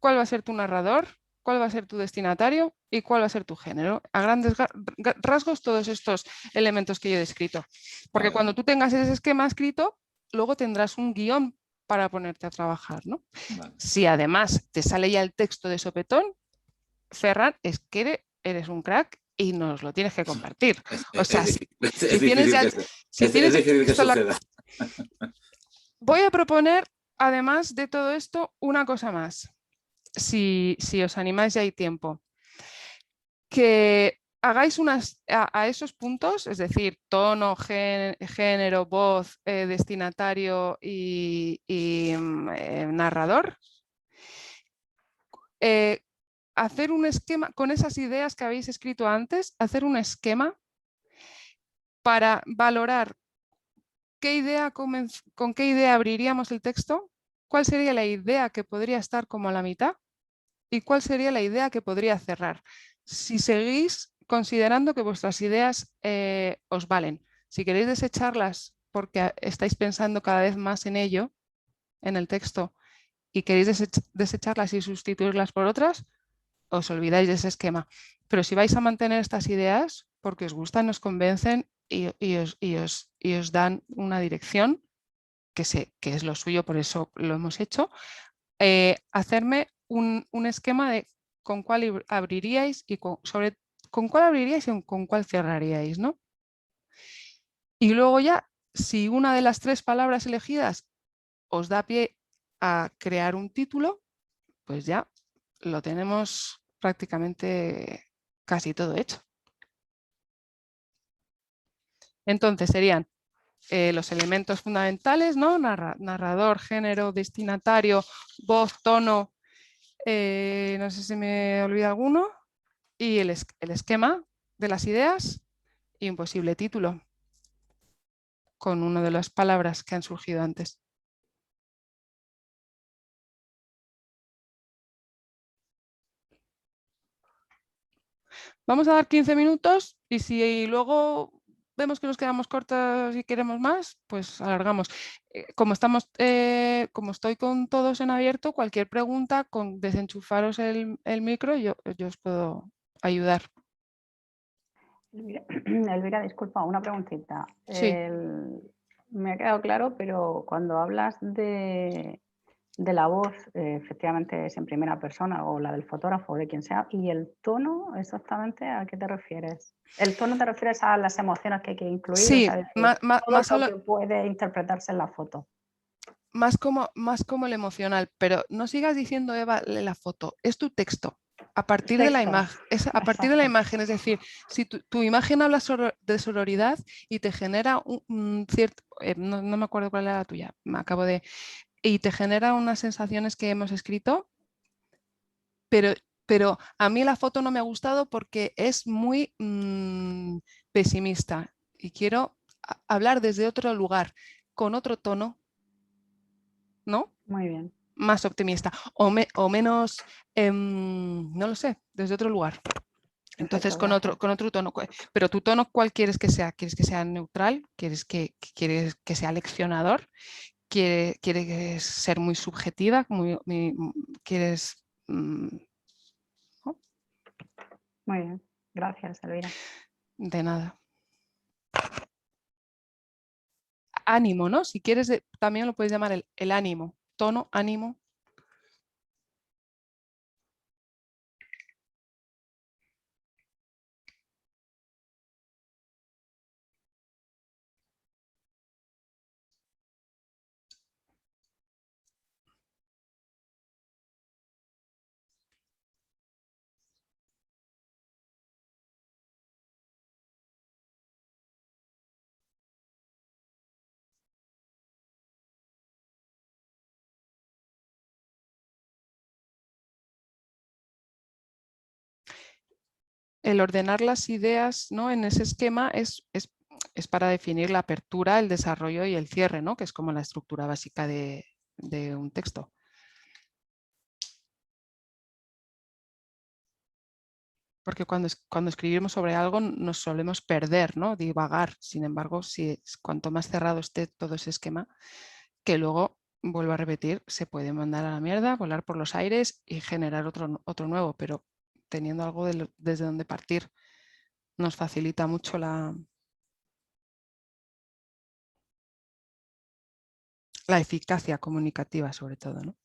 Speaker 1: cuál va a ser tu narrador, cuál va a ser tu destinatario y cuál va a ser tu género. A grandes rasgos, todos estos elementos que yo he descrito. Porque vale. Cuando tú tengas ese esquema escrito, luego tendrás un guión para ponerte a trabajar, ¿no? Vale. Si además te sale ya el texto de sopetón, Ferran, es que eres un crack y nos lo tienes que compartir. O sea, si tienes ya... Es difícil que suceda. Voy a proponer, además de todo esto, una cosa más. si os animáis y hay tiempo, que hagáis a esos puntos, es decir, tono, género, voz, destinatario y narrador, hacer un esquema con esas ideas que habéis escrito antes, hacer un esquema para valorar con qué idea abriríamos el texto, cuál sería la idea que podría estar como a la mitad y cuál sería la idea que podría cerrar. Si seguís considerando que vuestras ideas os valen, si queréis desecharlas porque estáis pensando cada vez más en ello, en el texto, y queréis desecharlas y sustituirlas por otras, os olvidáis de ese esquema. Pero si vais a mantener estas ideas porque os gustan, os convencen y os dan una dirección, que es lo suyo, por eso lo hemos hecho, hacerme un esquema de con cuál abriríais y con cuál abriríais y con cuál cerraríais, ¿no? Y luego ya, si una de las 3 palabras elegidas os da pie a crear un título, pues ya lo tenemos prácticamente casi todo hecho. Entonces serían los elementos fundamentales, ¿no? Narrador, género, destinatario, voz, tono, no sé si me olvida alguno, y el esquema de las ideas y un posible título con una de las palabras que han surgido antes. Vamos a dar 15 minutos y si luego vemos que nos quedamos cortos y queremos más, pues alargamos. Como estoy con todos en abierto, cualquier pregunta, con desenchufaros el micro, yo os puedo ayudar.
Speaker 11: Elvira, disculpa, una preguntita.
Speaker 1: Sí.
Speaker 11: Me ha quedado claro, pero cuando hablas de la voz, efectivamente es en primera persona o la del fotógrafo o de quien sea, ¿y el tono exactamente a qué te refieres? ¿El tono te refieres a las emociones que hay que incluir?
Speaker 1: Sí,
Speaker 11: o sea, todo lo que puede interpretarse en la foto.
Speaker 1: Más como el emocional, pero no sigas diciendo, Eva, la foto, es tu texto. A partir de la imagen, es decir, si tu imagen habla de sororidad y te genera un cierto, no me acuerdo cuál era la tuya, y te genera unas sensaciones que hemos escrito, pero a mí la foto no me ha gustado porque es muy pesimista y quiero hablar desde otro lugar, con otro tono, ¿no?
Speaker 11: Muy bien.
Speaker 1: Más optimista o menos, no lo sé, desde otro lugar. Entonces con otro tono. Pero tu tono, ¿cuál quieres que sea? ¿Quieres que sea neutral? ¿Quieres que sea leccionador? ¿Quieres ser muy subjetiva? ¿Quieres...? ¿No?
Speaker 11: Muy bien, gracias, Elvira.
Speaker 1: De nada. Ánimo, ¿no? Si quieres, también lo puedes llamar el ánimo. Tono, ánimo. El ordenar las ideas, ¿no? En ese esquema es para definir la apertura, el desarrollo y el cierre, ¿no? Que es como la estructura básica de un texto. Porque cuando escribimos sobre algo nos solemos perder, ¿no? Divagar. Sin embargo, cuanto más cerrado esté todo ese esquema, que luego, vuelvo a repetir, se puede mandar a la mierda, volar por los aires y generar otro nuevo, pero teniendo algo desde donde partir nos facilita mucho la eficacia comunicativa, sobre todo, ¿no?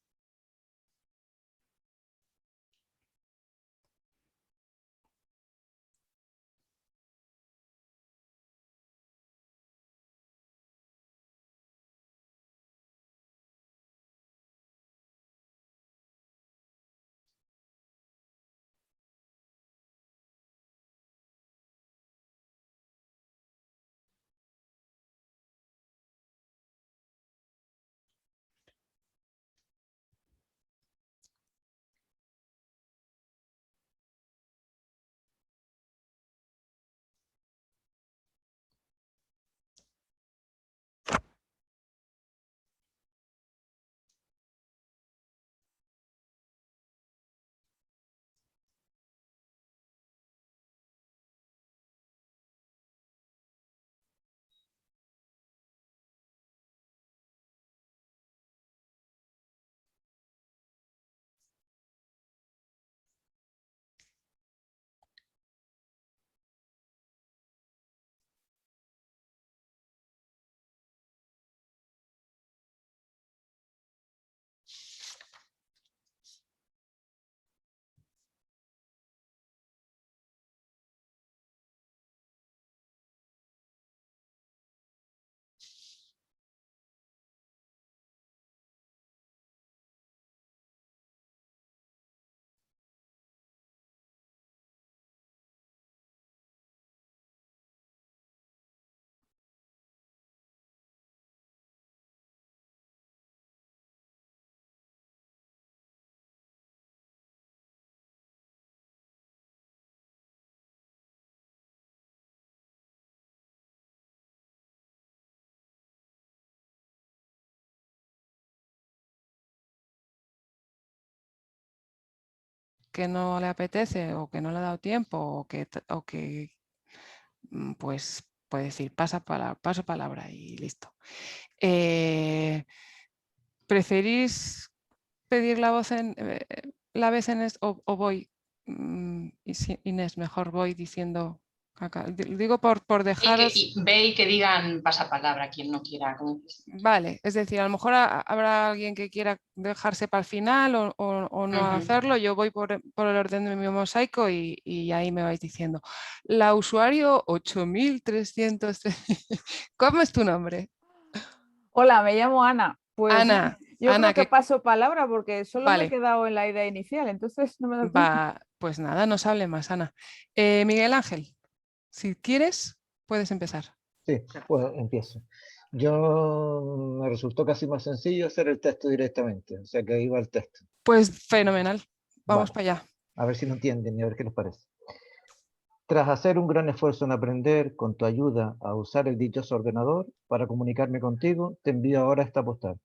Speaker 1: que no le apetece o que no le ha dado tiempo o que pues puede decir paso palabra y listo. ¿Preferís pedir la vez en o voy? Inés, mejor voy diciendo acá. Digo por dejaros...
Speaker 3: Ve y que digan pasapalabra quien no quiera.
Speaker 1: Vale, es decir, a lo mejor habrá alguien que quiera dejarse para el final o no hacerlo. Yo voy por el orden de mi mosaico y ahí me vais diciendo. La usuario 8300... ¿Cómo es tu nombre?
Speaker 16: Hola, me llamo Ana. Pues
Speaker 1: Ana,
Speaker 16: yo
Speaker 1: Ana,
Speaker 16: creo que paso palabra porque solo me he
Speaker 1: vale.
Speaker 16: quedado en la idea inicial, entonces no me da cuenta.
Speaker 1: Pues nada, no se hable más, Ana. Miguel Ángel, si quieres, puedes empezar.
Speaker 19: Sí, pues empiezo. Yo me resultó casi más sencillo hacer el texto directamente, o sea que iba al texto.
Speaker 1: Pues fenomenal, vamos para allá.
Speaker 19: A ver si lo entienden y a ver qué les parece. Tras hacer un gran esfuerzo en aprender, con tu ayuda, a usar el dichoso ordenador para comunicarme contigo, te envío ahora esta postal.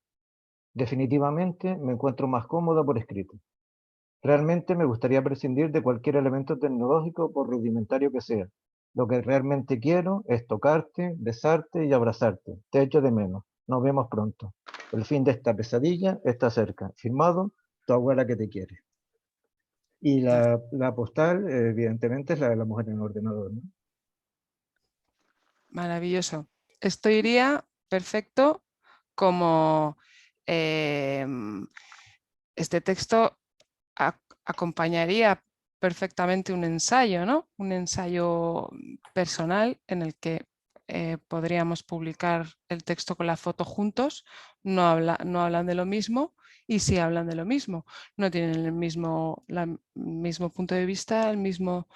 Speaker 19: Definitivamente me encuentro más cómoda por escrito. Realmente me gustaría prescindir de cualquier elemento tecnológico, por rudimentario que sea. Lo que realmente quiero es tocarte, besarte y abrazarte. Te echo de menos. Nos vemos pronto. El fin de esta pesadilla está cerca. Firmado, tu abuela que te quiere. Y la postal, evidentemente, es la de la mujer en el ordenador, ¿no?
Speaker 1: Maravilloso. Esto iría perfecto como este texto acompañaría perfectamente un ensayo, ¿no? Un ensayo personal en el que podríamos publicar el texto con la foto juntos. No hablan de lo mismo y sí hablan de lo mismo. No tienen el mismo punto de vista, el mismo...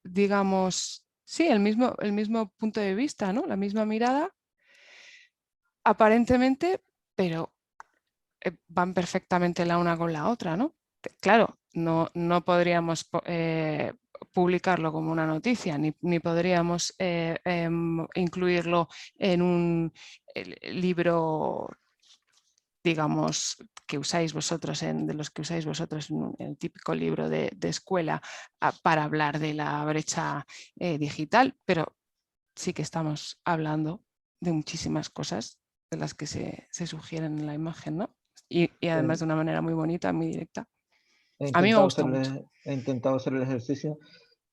Speaker 1: digamos, sí, el mismo punto de vista, ¿no? La misma mirada, aparentemente, pero van perfectamente la una con la otra, ¿no? Claro, no podríamos publicarlo como una noticia, ni podríamos incluirlo en un libro, digamos, que usáis vosotros de los que usáis vosotros en el típico libro de escuela para hablar de la brecha digital, pero sí que estamos hablando de muchísimas cosas de las que se sugieren en la imagen, ¿no? Y además de una manera muy bonita, muy directa. A mí me gusta mucho.
Speaker 19: He intentado hacer el ejercicio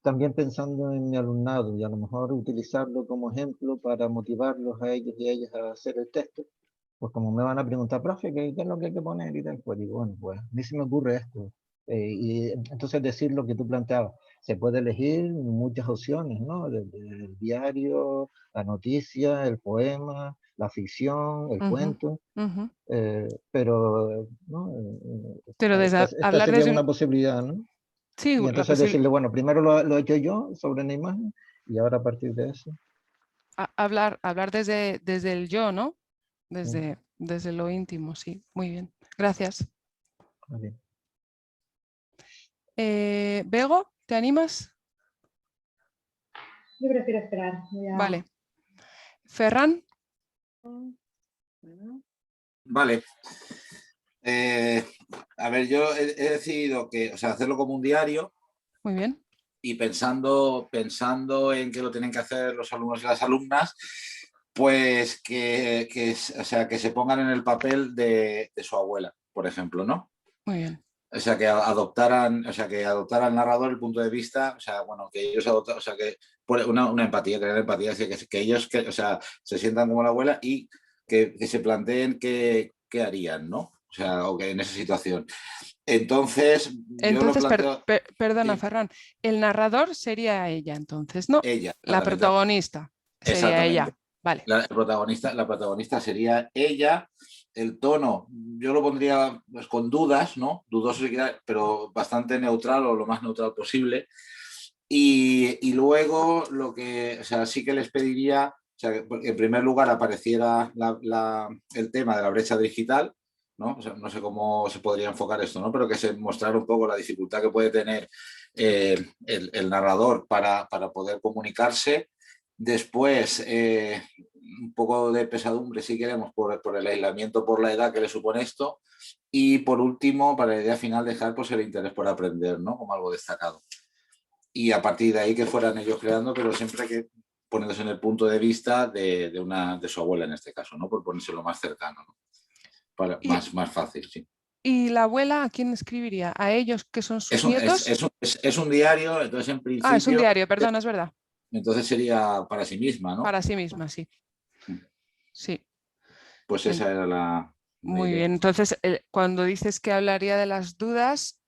Speaker 19: también pensando en mi alumnado y a lo mejor utilizarlo como ejemplo para motivarlos a ellos y a ellas a hacer el texto. Pues como me van a preguntar, profe, ¿qué es lo que hay que poner? Y tal, pues digo, bueno, pues a mí se me ocurre esto. Y entonces decir lo que tú planteabas, se puede elegir muchas opciones, ¿no? Desde el diario, la noticia, el poema, la ficción, el cuento, pero, ¿no?
Speaker 1: Pero
Speaker 19: Esta
Speaker 1: hablar
Speaker 19: sería
Speaker 1: desde
Speaker 19: una posibilidad, ¿no?
Speaker 1: Sí,
Speaker 19: y entonces decirle, bueno, primero lo he hecho yo sobre una imagen y ahora a partir de eso.
Speaker 1: Hablar desde el yo, ¿no? Desde lo íntimo, sí. Muy bien. Gracias.
Speaker 19: Vale.
Speaker 1: Bego, ¿te animas?
Speaker 7: Yo prefiero esperar.
Speaker 1: Vale. Ferran.
Speaker 21: Vale. A ver, yo he decidido que, hacerlo como un diario.
Speaker 1: Muy bien.
Speaker 21: Y pensando en que lo tienen que hacer los alumnos y las alumnas, pues que se pongan en el papel de su abuela, por ejemplo, ¿no?
Speaker 1: Muy bien.
Speaker 21: O sea, que adoptaran al narrador el punto de vista, que ellos adoptan, que una empatía, tener empatía, que ellos se sientan como la abuela y que se planteen qué harían, ¿no? O que en esa situación. Entonces yo lo planteo...
Speaker 1: perdona,
Speaker 21: sí.
Speaker 1: Ferran, el narrador sería ella, entonces, ¿no?
Speaker 21: Ella.
Speaker 1: La protagonista sería ella. Vale.
Speaker 21: La protagonista sería ella. El tono, yo lo pondría pues, con dudas, ¿no? Dudoso, pero bastante neutral o lo más neutral posible. Y luego lo que, sí que les pediría, que en primer lugar apareciera el tema de la brecha digital, ¿no? No sé cómo se podría enfocar esto, ¿no? Pero que se mostrara un poco la dificultad que puede tener el narrador para poder comunicarse. Después, un poco de pesadumbre, si queremos, por el aislamiento, por la edad que le supone esto. Y por último, para la idea final, dejar pues, el interés por aprender, ¿no? Como algo destacado. Y a partir de ahí que fueran ellos creando, pero siempre que poniéndose en el punto de vista de su abuela en este caso, ¿no? Por ponérselo más cercano, ¿no? Más fácil, sí.
Speaker 1: ¿Y la abuela a quién escribiría? ¿A ellos que son sus nietos?
Speaker 21: Es un diario, entonces en principio...
Speaker 1: Ah, es un diario, perdón, es verdad.
Speaker 21: Entonces sería para sí misma, ¿no?
Speaker 1: Para sí misma, sí. Sí.
Speaker 21: Pues esa era la
Speaker 1: Muy
Speaker 21: idea.
Speaker 1: bien, entonces cuando dices que hablaría de las dudas,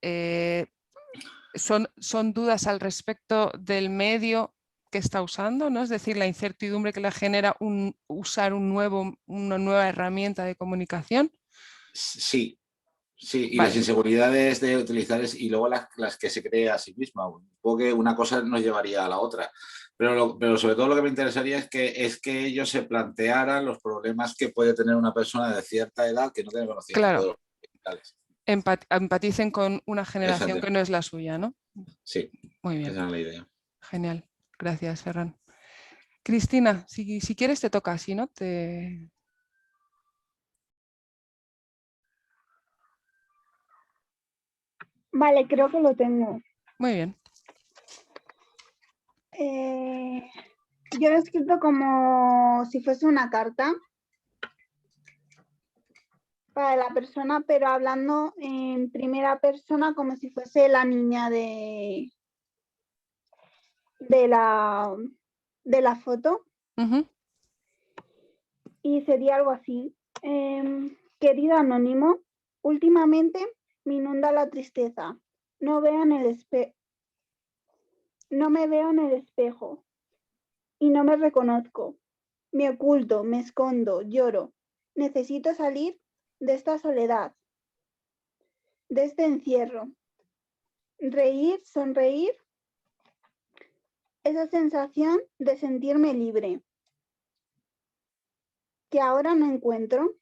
Speaker 1: son dudas al respecto del medio que está usando, ¿no? Es decir, la incertidumbre que le genera usar una nueva herramienta de comunicación.
Speaker 21: Sí, sí, y
Speaker 1: vale.
Speaker 21: Las inseguridades de utilizar y luego las que se cree a sí misma. Porque una cosa nos llevaría a la otra. Pero sobre todo lo que me interesaría es que ellos se plantearan los problemas que puede tener una persona de cierta edad que no tiene conocimiento de los digitales.
Speaker 1: Empaticen con una generación que no es la suya, ¿no?
Speaker 21: Sí,
Speaker 1: muy bien.
Speaker 21: Esa es la idea.
Speaker 1: Genial, gracias, Ferran. Cristina, si quieres te toca, si no te...
Speaker 10: Vale, creo que lo tengo.
Speaker 1: Muy bien.
Speaker 10: Yo lo he escrito como si fuese una carta para la persona, pero hablando en primera persona como si fuese la niña de la foto. Y sería algo así. Querido anónimo, últimamente me inunda la tristeza. No me veo en el espejo y no me reconozco. Me oculto, me escondo, lloro. Necesito salir de esta soledad, de este encierro. Reír, sonreír, esa sensación de sentirme libre, que ahora no encuentro.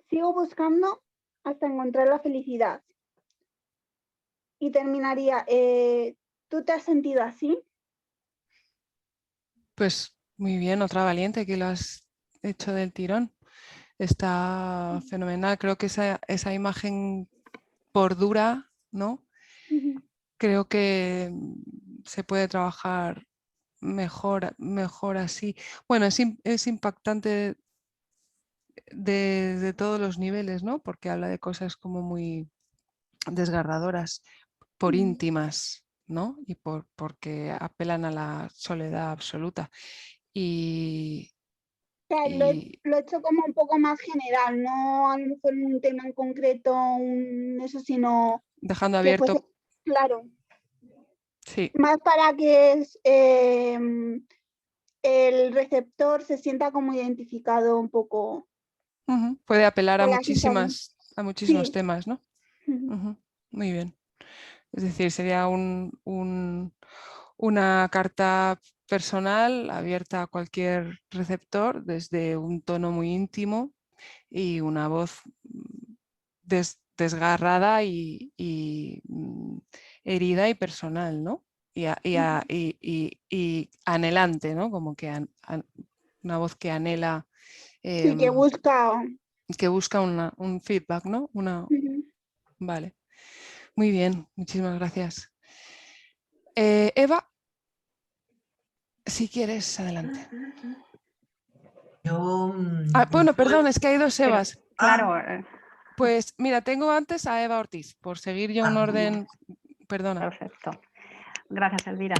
Speaker 10: Sigo buscando hasta encontrar la felicidad. Y terminaría, ¿tú te has sentido así?
Speaker 1: Pues muy bien, otra valiente que lo has hecho del tirón. Está fenomenal. Creo que esa imagen por dura, ¿no? Creo que se puede trabajar mejor así. Bueno, es impactante de todos los niveles, ¿no? Porque habla de cosas como muy desgarradoras, por íntimas, ¿no? Y porque apelan a la soledad absoluta.
Speaker 10: Lo he hecho como un poco más general, no a lo mejor un tema en concreto, eso, sino
Speaker 1: dejando abierto.
Speaker 10: Fuese, claro.
Speaker 1: Sí.
Speaker 10: Más para que el receptor se sienta como identificado un poco.
Speaker 1: Puede apelar a
Speaker 10: muchísimos
Speaker 1: temas, ¿no? Muy bien. Es decir, sería una carta personal abierta a cualquier receptor desde un tono muy íntimo y una voz desgarrada y herida y personal, ¿no? Y anhelante, ¿no? Como que una voz que anhela.
Speaker 10: Sí, que busca.
Speaker 1: Que busca un feedback, ¿no? Vale. Muy bien, muchísimas gracias. Eva, si quieres, adelante. Bueno, perdón, es que hay dos Evas.
Speaker 11: Claro.
Speaker 1: Pues mira, tengo antes a Eva Ortiz, por seguir yo un orden. Perdona.
Speaker 11: Perfecto. Gracias, Elvira.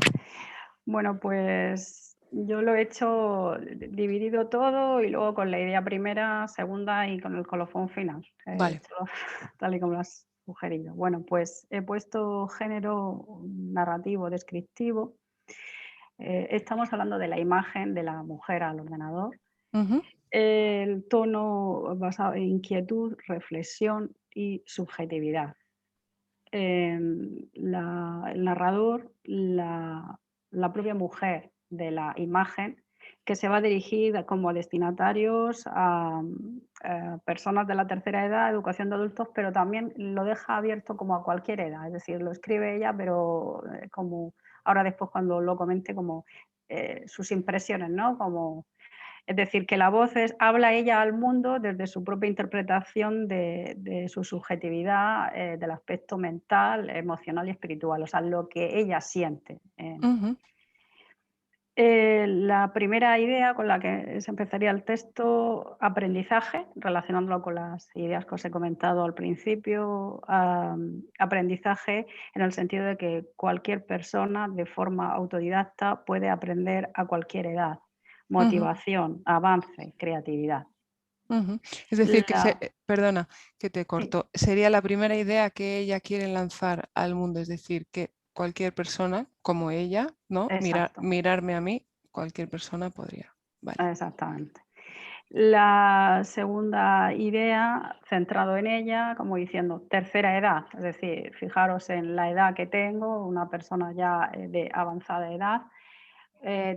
Speaker 11: Bueno, pues yo lo he hecho dividido todo y luego con la idea primera, segunda y con el colofón final.
Speaker 1: Vale.
Speaker 11: Tal y como lo has sugerido. Bueno, pues he puesto género narrativo descriptivo. Estamos hablando de la imagen de la mujer al ordenador. El tono basado en inquietud, reflexión y subjetividad. El narrador, la propia mujer de la imagen, que se va a dirigir como destinatarios a personas de la tercera edad, educación de adultos, pero también lo deja abierto como a cualquier edad, es decir, lo escribe ella, pero como ahora después cuando lo comente, como sus impresiones, ¿no? Como, es decir, que la voz habla ella al mundo desde su propia interpretación de su subjetividad, del aspecto mental, emocional y espiritual, o sea, lo que ella siente. La primera idea con la que se empezaría el texto, aprendizaje, relacionándolo con las ideas que os he comentado al principio, aprendizaje en el sentido de que cualquier persona de forma autodidacta puede aprender a cualquier edad. Motivación, avance, creatividad.
Speaker 1: Es decir, perdona que te corto, sería la primera idea que ella quiere lanzar al mundo, es decir, que cualquier persona como ella, ¿no? Mirarme a mí, cualquier persona podría. Vale.
Speaker 11: Exactamente. La segunda idea, centrado en ella, como diciendo tercera edad, es decir, fijaros en la edad que tengo, una persona ya de avanzada edad,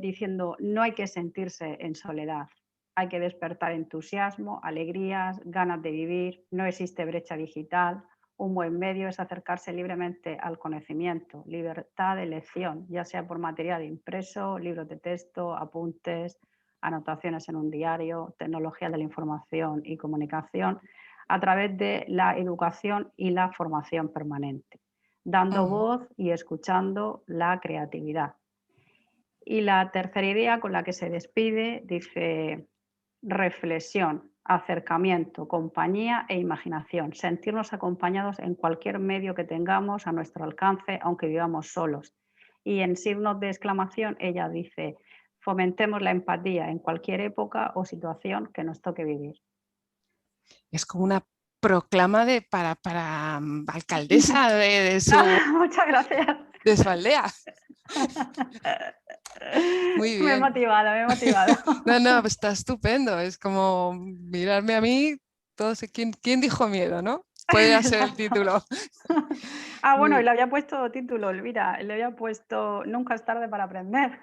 Speaker 11: diciendo no hay que sentirse en soledad, hay que despertar entusiasmo, alegrías, ganas de vivir, no existe brecha digital. Un buen medio es acercarse libremente al conocimiento, libertad de elección, ya sea por material impreso, libros de texto, apuntes, anotaciones en un diario, tecnología de la información y comunicación, a través de la educación y la formación permanente, dando voz y escuchando la creatividad. Y la tercera idea con la que se despide dice reflexión, acercamiento, compañía e imaginación. Sentirnos acompañados en cualquier medio que tengamos a nuestro alcance, aunque vivamos solos. Y en signos de exclamación ella dice, fomentemos la empatía en cualquier época o situación que nos toque vivir.
Speaker 1: Es como una proclama para alcaldesa de su...
Speaker 11: Muchas gracias.
Speaker 1: De su aldea. Muy bien.
Speaker 11: Me he motivado.
Speaker 1: No, pues está estupendo. Es como mirarme a mí, todos, ¿quién dijo miedo, no? Podría ser el título.
Speaker 11: Bueno, y le había puesto título, Elvira, le había puesto Nunca es tarde para aprender.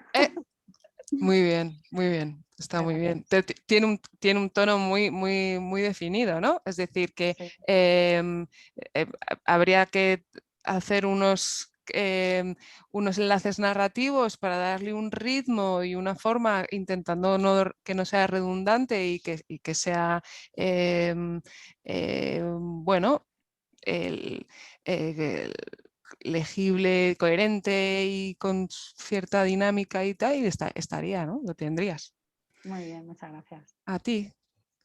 Speaker 1: Muy bien, está muy bien. Tiene un tono muy definido, ¿no? Es decir, que habría que hacer unos enlaces narrativos para darle un ritmo y una forma, intentando que no sea redundante y que sea bueno, legible, coherente y con cierta dinámica y tal, y estaría, ¿no? Lo tendrías.
Speaker 11: Muy bien, muchas gracias.
Speaker 1: A ti.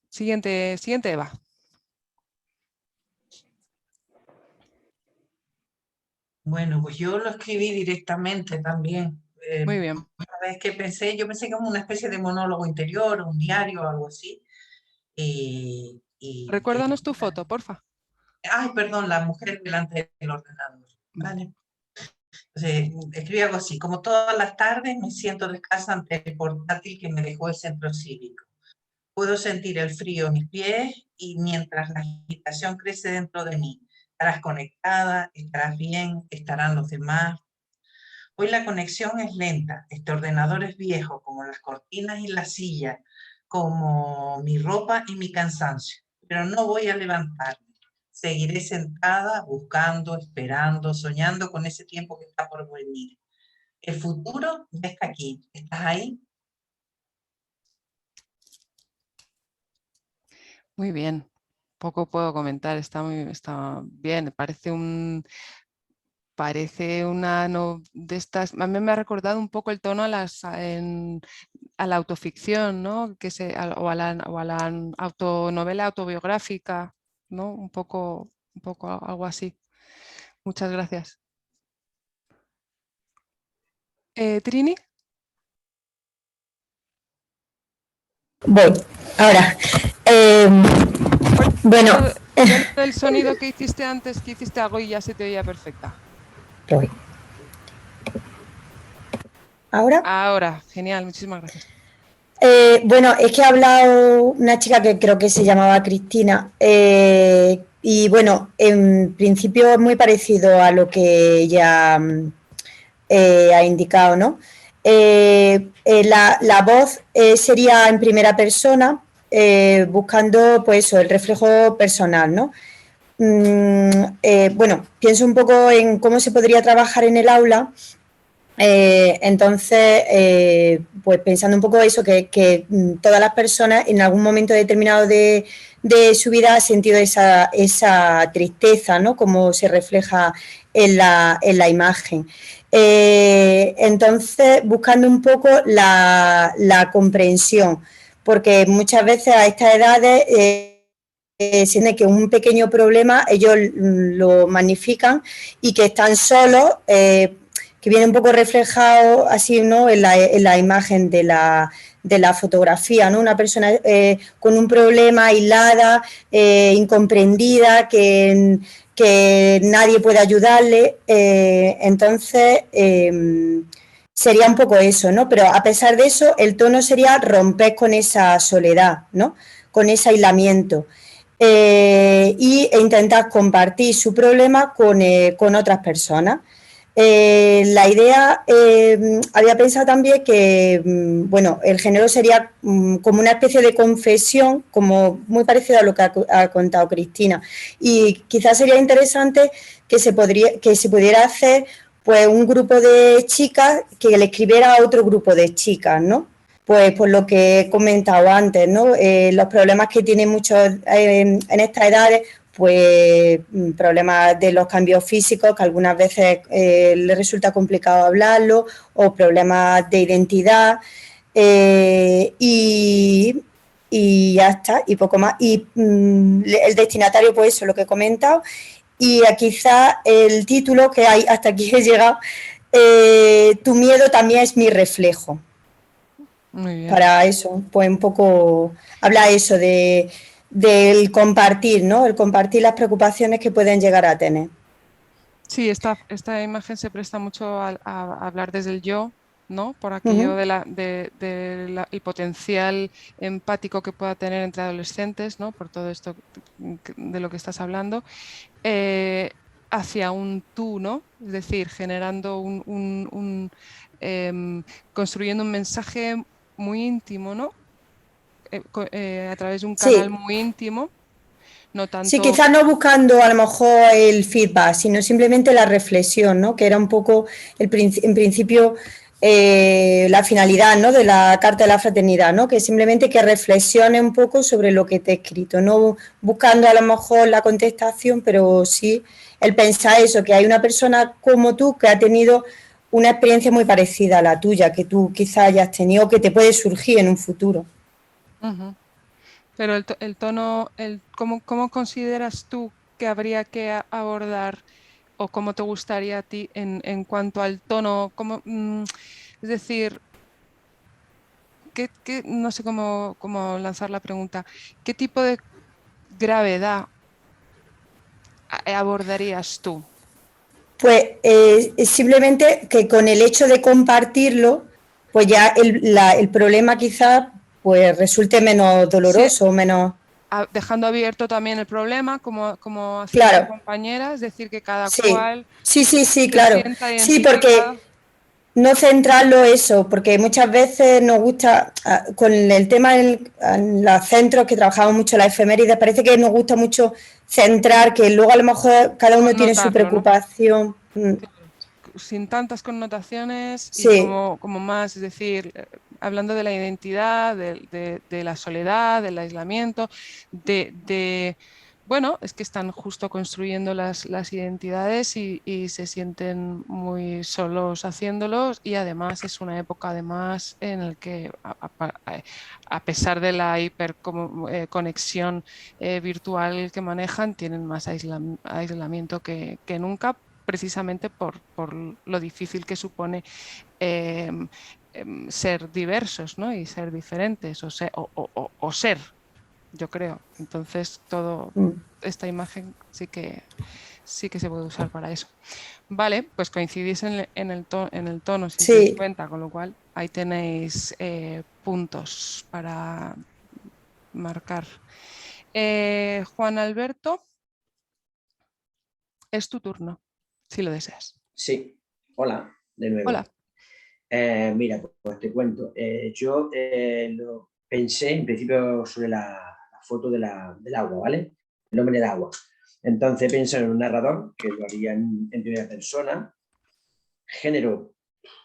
Speaker 1: Siguiente, Eva.
Speaker 4: Bueno, pues yo lo escribí directamente también.
Speaker 1: Muy bien.
Speaker 4: Una vez que yo pensé como una especie de monólogo interior, un diario o algo así.
Speaker 1: Recuérdanos tu foto, porfa.
Speaker 4: Ay, perdón, la mujer delante del ordenador. Vale. Entonces, escribí algo así, como todas las tardes me siento descalza ante el portátil que me dejó el centro cívico. Puedo sentir el frío en mis pies y mientras la agitación crece dentro de mí, estarás conectada, estarás bien, estarán los demás. Hoy la conexión es lenta, este ordenador es viejo, como las cortinas y la silla, como mi ropa y mi cansancio, pero no voy a levantarme. Seguiré sentada, buscando, esperando, soñando con ese tiempo que está por venir. El futuro ya está aquí. ¿Estás ahí?
Speaker 1: Muy bien. Poco puedo comentar. Está bien. Parece una de estas. A mí me ha recordado un poco el tono a la autoficción, ¿no? O a la autonovela autobiográfica, ¿no? Un poco algo así. Muchas gracias. Trini.
Speaker 14: Voy, ahora. Bueno.
Speaker 1: El sonido que hiciste antes, que hiciste algo y ya se te oía perfecta.
Speaker 14: Voy. ¿Ahora?
Speaker 1: Ahora, genial, muchísimas gracias.
Speaker 14: Bueno, es que ha hablado una chica que creo que se llamaba Cristina y bueno, en principio es muy parecido a lo que ella ha indicado, ¿no? La voz sería en primera persona, buscando pues el reflejo personal, ¿no? Bueno, pienso un poco en cómo se podría trabajar en el aula Entonces, pues pensando un poco eso, que todas las personas en algún momento determinado de su vida han sentido esa tristeza, ¿no? Como se refleja en la imagen. Entonces, buscando un poco la comprensión, porque muchas veces a estas edades sienten que un pequeño problema ellos lo magnifican y que están solos, que viene un poco reflejado así, ¿no? en la imagen de la fotografía, ¿no? Una persona con un problema, aislada, incomprendida, que nadie puede ayudarle. Entonces, sería un poco eso, ¿no? Pero a pesar de eso, el tono sería romper con esa soledad, ¿no? Con ese aislamiento. E intentar compartir su problema con otras personas. La idea, había pensado también que, bueno, el género sería como una especie de confesión, como muy parecido a lo que ha contado Cristina, y quizás sería interesante que se pudiera hacer pues un grupo de chicas que le escribiera a otro grupo de chicas, ¿no? Pues por lo que he comentado antes, ¿no? Los problemas que tienen muchos en estas edades, pues problemas de los cambios físicos, que algunas veces les resulta complicado hablarlo, o problemas de identidad, y ya está, y poco más. Y el destinatario, pues eso, lo que he comentado, y quizás el título, que hay, hasta aquí he llegado, tu miedo también es mi reflejo.
Speaker 1: Muy bien.
Speaker 14: Para eso, pues un poco habla eso del compartir, ¿no? El compartir las preocupaciones que pueden llegar a tener.
Speaker 1: Sí, esta imagen se presta mucho a hablar desde el yo, ¿no? Por aquello el potencial empático que pueda tener entre adolescentes, ¿no? Por todo esto de lo que estás hablando, hacia un tú, ¿no? Es decir, generando construyendo un mensaje muy íntimo, ¿no? A través de un canal muy íntimo, no tanto...
Speaker 14: Sí, quizás no buscando a lo mejor el feedback, sino simplemente la reflexión, ¿no? Que era un poco, en principio, la finalidad, ¿no? De la Carta de la Fraternidad, ¿no? Que simplemente que reflexione un poco sobre lo que te he escrito, no buscando a lo mejor la contestación, pero sí el pensar eso, que hay una persona como tú que ha tenido una experiencia muy parecida a la tuya, que tú quizás hayas tenido, que te puede surgir en un futuro.
Speaker 1: Pero el tono, ¿cómo consideras tú que habría que abordar o cómo te gustaría a ti en cuanto al tono? Es decir, no sé cómo lanzar la pregunta. ¿Qué tipo de gravedad abordarías tú?
Speaker 14: Pues simplemente que con el hecho de compartirlo, pues ya el problema quizás pues resulte menos doloroso,
Speaker 1: sí.
Speaker 14: menos...
Speaker 1: Dejando abierto también el problema, como hacía tu compañera, es decir, que cada cual
Speaker 14: sí,
Speaker 1: se
Speaker 14: claro.
Speaker 1: sienta identificado.
Speaker 14: Sí, porque no centrarlo eso, porque muchas veces nos gusta, con el tema en los centros que trabajamos mucho la efemérides, parece que nos gusta mucho centrar, que luego a lo mejor cada uno tiene su preocupación.
Speaker 1: ¿no? Sin tantas connotaciones y como más, es decir, hablando de la identidad, de la soledad, del aislamiento, bueno, es que están justo construyendo las identidades y se sienten muy solos haciéndolos, y además es una época además en la que a pesar de la hiperconexión virtual que manejan, tienen más aislamiento que nunca, precisamente por lo difícil que supone ser diversos, ¿no? Y ser diferentes o ser, yo creo. Entonces, esta imagen sí que se puede usar para eso. Vale, pues coincidís en el tono 50, con lo cual ahí tenéis puntos para marcar. Juan Alberto, es tu turno, si lo deseas.
Speaker 9: Sí, hola, de nuevo.
Speaker 1: Hola.
Speaker 9: Mira, pues te cuento. Yo lo pensé en principio sobre la foto del agua, ¿vale? El hombre del agua. Entonces pensé en un narrador que lo haría en primera persona. Género,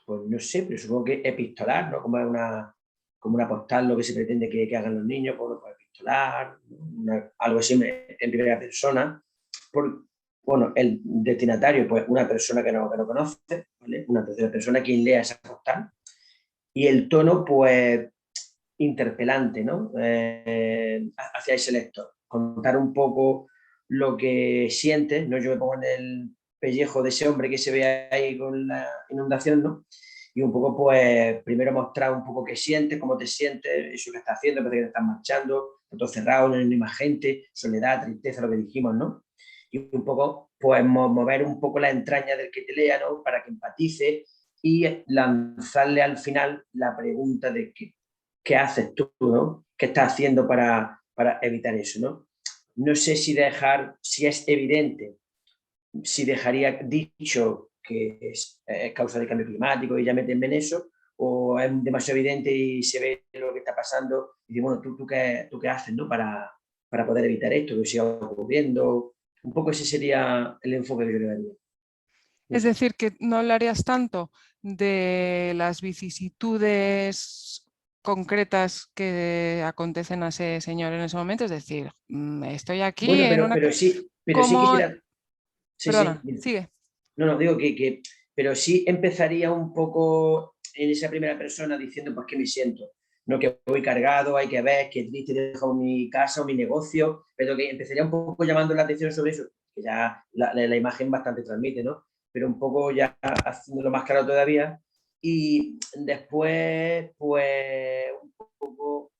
Speaker 9: pues no sé, pero supongo que epistolar, ¿no? Como una postal lo que se pretende que hagan los niños, pues epistolar, algo así en primera persona. Bueno, el destinatario, pues una persona que no conoce, ¿vale? Una tercera persona quien lea esa postal. Y el tono, pues, interpelante, ¿no? Hacia ese lector. Contar un poco lo que siente, ¿no? Yo me pongo en el pellejo de ese hombre que se ve ahí con la inundación, ¿no? Y un poco, pues, primero mostrar un poco qué sientes, cómo te sientes, eso que estás haciendo, parece que te estás marchando, todo cerrado, no hay ni más gente, soledad, tristeza, lo que dijimos, ¿no? Y un poco, pues, mover un poco la entraña del que te lea, ¿no? Para que empatice y lanzarle al final la pregunta de qué haces tú, ¿no? ¿Qué estás haciendo para evitar eso, ¿no? No sé si es evidente, si dejaría dicho que es causa del cambio climático y ya meterme en eso, o es demasiado evidente y se ve lo que está pasando y dice, bueno, ¿tú qué haces, ¿no? para poder evitar esto, que siga ocurriendo. Un poco ese sería el enfoque que yo le daría.
Speaker 1: Es decir, que no hablarías tanto de las vicisitudes concretas que acontecen a ese señor en ese momento, es decir, estoy aquí
Speaker 9: bueno,
Speaker 1: en una...
Speaker 9: pero sí
Speaker 1: como...
Speaker 9: quisiera... Sí,
Speaker 1: Perdona,
Speaker 9: sí.
Speaker 1: sigue.
Speaker 9: No, digo pero sí empezaría un poco en esa primera persona diciendo, pues, ¿qué me siento? No, que voy cargado, hay que ver, que triste he dejado mi casa o mi negocio, pero que empezaría un poco llamando la atención sobre eso, que ya la imagen bastante transmite, ¿no? Pero un poco ya haciéndolo más claro todavía. Y después, pues, un poco,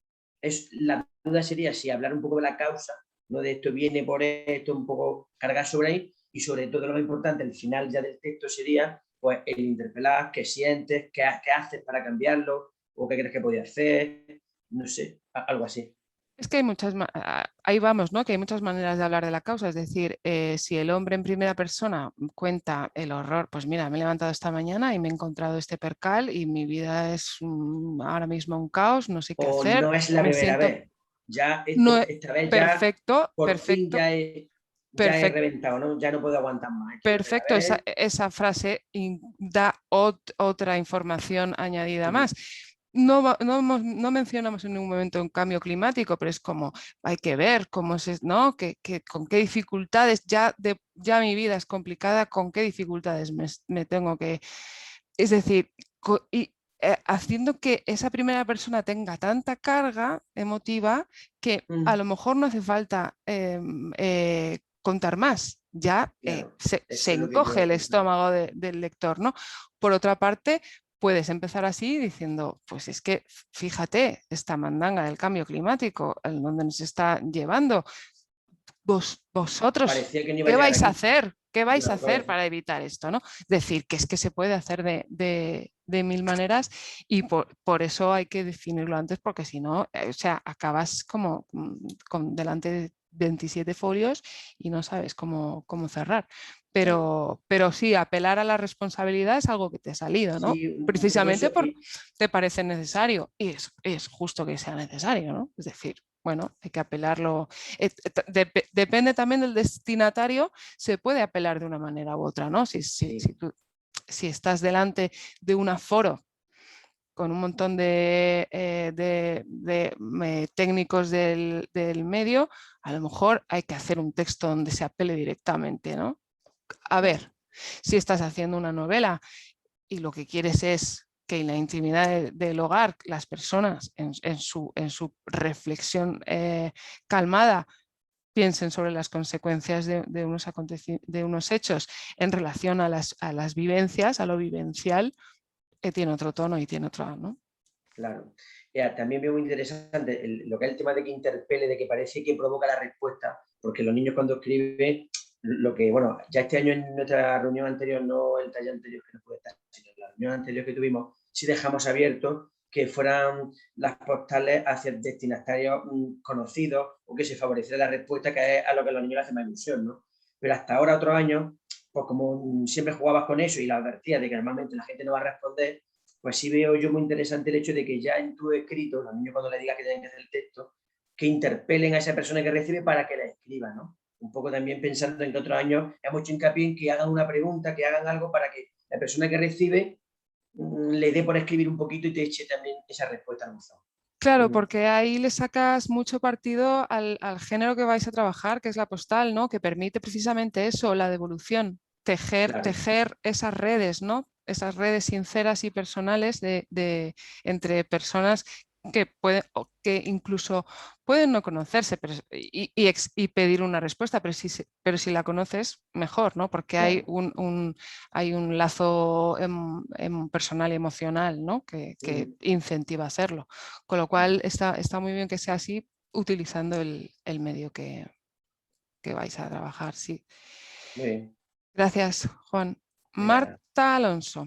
Speaker 9: la duda sería si hablar un poco de la causa, ¿no? De esto viene por esto, un poco cargar sobre ahí, y sobre todo lo más importante, el final ya del texto sería, pues, el interpelar, qué sientes, qué haces para cambiarlo, o qué crees que podía hacer, no sé, algo así.
Speaker 1: Es que hay ahí vamos, ¿no? Que hay muchas maneras de hablar de la causa, es decir, si el hombre en primera persona cuenta el horror, pues mira, me he levantado esta mañana y me he encontrado este percal y mi vida es ahora mismo un caos, no sé qué hacer.
Speaker 9: No es la primera vez, ya esta vez
Speaker 1: perfecto,
Speaker 9: ya por
Speaker 1: perfecto.
Speaker 9: fin ya he reventado, ¿no? Ya no puedo aguantar más.
Speaker 1: Perfecto, esa frase da otra información añadida más. No mencionamos en ningún momento un cambio climático, pero es como hay que ver cómo es, ¿no? Con qué dificultades, ya mi vida es complicada, con qué dificultades me tengo que... Es decir, haciendo que esa primera persona tenga tanta carga emotiva que a lo mejor no hace falta contar más, ya se encoge el estómago del lector, ¿no? Por otra parte, puedes empezar así diciendo, pues es que fíjate, esta mandanga del cambio climático, en donde nos está llevando, vosotros, ¿qué vais a hacer? ¿Qué vais a hacer para evitar esto, ¿no? Decir que es que se puede hacer de mil maneras y por eso hay que definirlo antes, porque si no, o sea, acabas como delante de 27 folios y no sabes cómo cerrar. Pero sí, apelar a la responsabilidad es algo que te ha salido, ¿no? Sí, precisamente porque te parece necesario y es justo que sea necesario, ¿no? Es decir, bueno, hay que apelarlo. Depende también del destinatario, se puede apelar de una manera u otra, ¿no? Si estás delante de un aforo con un montón de técnicos del medio, a lo mejor hay que hacer un texto donde se apele directamente, ¿no? A ver, si estás haciendo una novela y lo que quieres es que en la intimidad del hogar las personas en su reflexión calmada piensen sobre las consecuencias de unos hechos en relación a las vivencias, a lo vivencial, tiene otro tono y tiene otro, ¿no?
Speaker 9: Claro. También veo muy interesante lo que es el tema de que interpele, de que parece que provoca la respuesta, porque los niños cuando escriben, lo que, bueno, ya este año en nuestra reunión anterior, no el taller anterior que no puede estar, sino en la reunión anterior que tuvimos, sí dejamos abierto que fueran las postales hacia destinatarios conocidos o que se favoreciera la respuesta, que es a lo que a los niños les hace más ilusión, ¿no? Pero hasta ahora, otros años, pues como siempre jugabas con eso y la advertías de que normalmente la gente no va a responder, pues sí veo yo muy interesante el hecho de que ya en tu escrito, los niños cuando les digas que tienen que hacer el texto, que interpelen a esa persona que recibe para que la escriba, ¿no? Un poco también pensando en que otros años hemos hecho hincapié en que hagan una pregunta, que hagan algo para que la persona que recibe le dé por escribir un poquito y te eche también esa respuesta al buzón.
Speaker 1: Claro, porque ahí le sacas mucho partido al género que vais a trabajar, que es la postal, ¿no? Que permite precisamente eso, la devolución, tejer esas redes, ¿no? Esas redes sinceras y personales entre personas que incluso pueden no conocerse y pedir una respuesta, pero si la conoces, mejor, ¿no? Porque hay un lazo personal y emocional, ¿no? que incentiva a hacerlo. Con lo cual está muy bien que sea así, utilizando el medio que vais a trabajar. Sí.
Speaker 9: Muy bien.
Speaker 1: Gracias, Juan. Marta Alonso.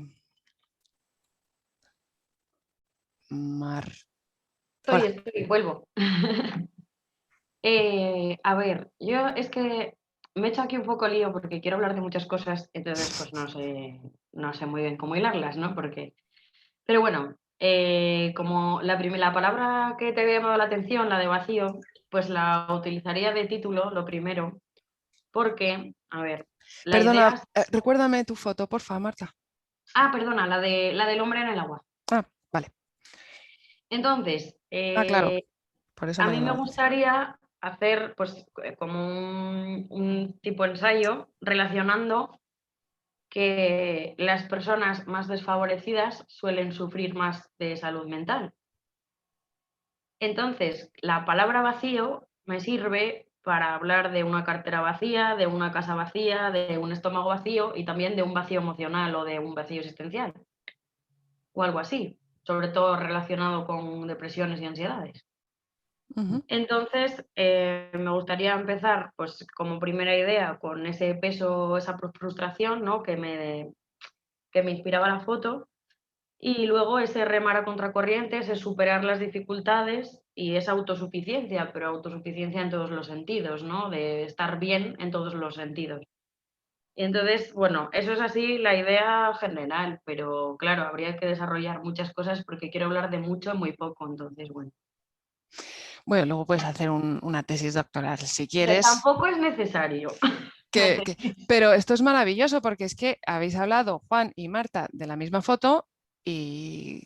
Speaker 15: Estoy, vuelvo. A ver, yo es que me he hecho aquí un poco lío porque quiero hablar de muchas cosas, entonces pues no sé muy bien cómo hilarlas, ¿no? Pero bueno, como la palabra que te había llamado la atención, la de vacío, pues la utilizaría de título, lo primero, porque, a ver, la
Speaker 1: Perdona,
Speaker 15: idea...
Speaker 1: recuérdame tu foto, porfa, Marta.
Speaker 15: Ah, perdona, la del hombre en el agua.
Speaker 1: Ah, vale.
Speaker 15: Entonces,
Speaker 1: claro, por eso
Speaker 15: a
Speaker 1: me
Speaker 15: mí me
Speaker 1: llamaba.
Speaker 15: gustaría hacer pues como un tipo ensayo relacionando que las personas más desfavorecidas suelen sufrir más de salud mental. Entonces, la palabra vacío me sirve para hablar de una cartera vacía, de una casa vacía, de un estómago vacío y también de un vacío emocional o de un vacío existencial o algo así, sobre todo relacionado con depresiones y ansiedades. Entonces, me gustaría empezar, pues, como primera idea, con ese peso, esa frustración, ¿no? que me inspiraba la foto, y luego ese remar a contracorriente, ese superar las dificultades y esa autosuficiencia, pero autosuficiencia en todos los sentidos, ¿no? De estar bien en todos los sentidos. Y entonces, bueno, eso es así la idea general, pero claro, habría que desarrollar muchas cosas porque quiero hablar de mucho en muy poco, entonces, bueno.
Speaker 1: Bueno, luego puedes hacer una tesis doctoral si
Speaker 15: Pero
Speaker 1: quieres.
Speaker 15: tampoco es necesario.
Speaker 1: Pero esto es maravilloso porque es que habéis hablado, Juan y Marta, de la misma foto y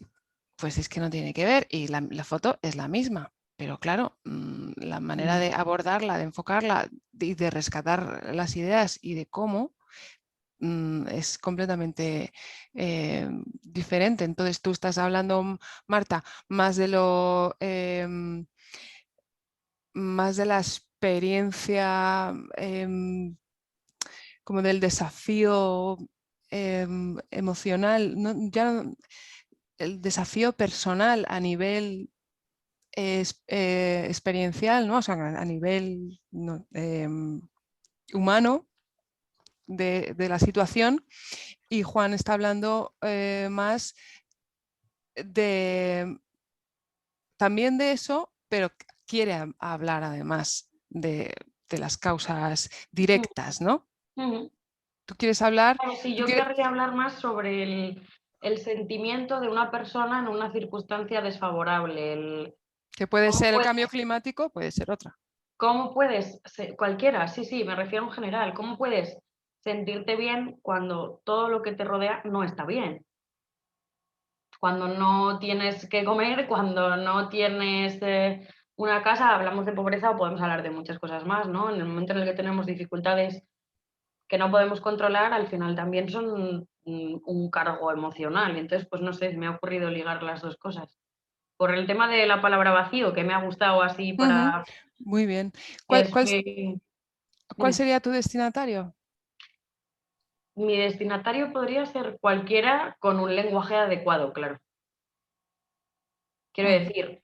Speaker 1: pues es que no tiene que ver y la foto es la misma. Pero claro, la manera de abordarla, de enfocarla y de rescatar las ideas y de cómo es completamente diferente. Entonces tú estás hablando, Marta, más de más de la experiencia, como del desafío emocional, el desafío personal a nivel experiencial, ¿no? O sea, a nivel humano de la situación, y Juan está hablando más también de eso, pero quiere hablar además de las causas directas, ¿no? ¿Tú quieres hablar?
Speaker 15: Sí, yo querría hablar más sobre el sentimiento de una persona en una circunstancia desfavorable.
Speaker 1: Que puede ser el cambio climático, puede ser otra.
Speaker 15: ¿Cómo puedes, cualquiera, sí, me refiero en general, cómo puedes sentirte bien cuando todo lo que te rodea no está bien? Cuando no tienes que comer, cuando no tienes una casa, hablamos de pobreza o podemos hablar de muchas cosas más, ¿no? En el momento en el que tenemos dificultades que no podemos controlar, al final también son un cargo emocional. Entonces, pues no sé, me ha ocurrido ligar las dos cosas. Por el tema de la palabra vacío, que me ha gustado así para...
Speaker 1: Muy bien. ¿Cuál sería tu destinatario?
Speaker 15: Mi destinatario podría ser cualquiera con un lenguaje adecuado, claro. Quiero decir,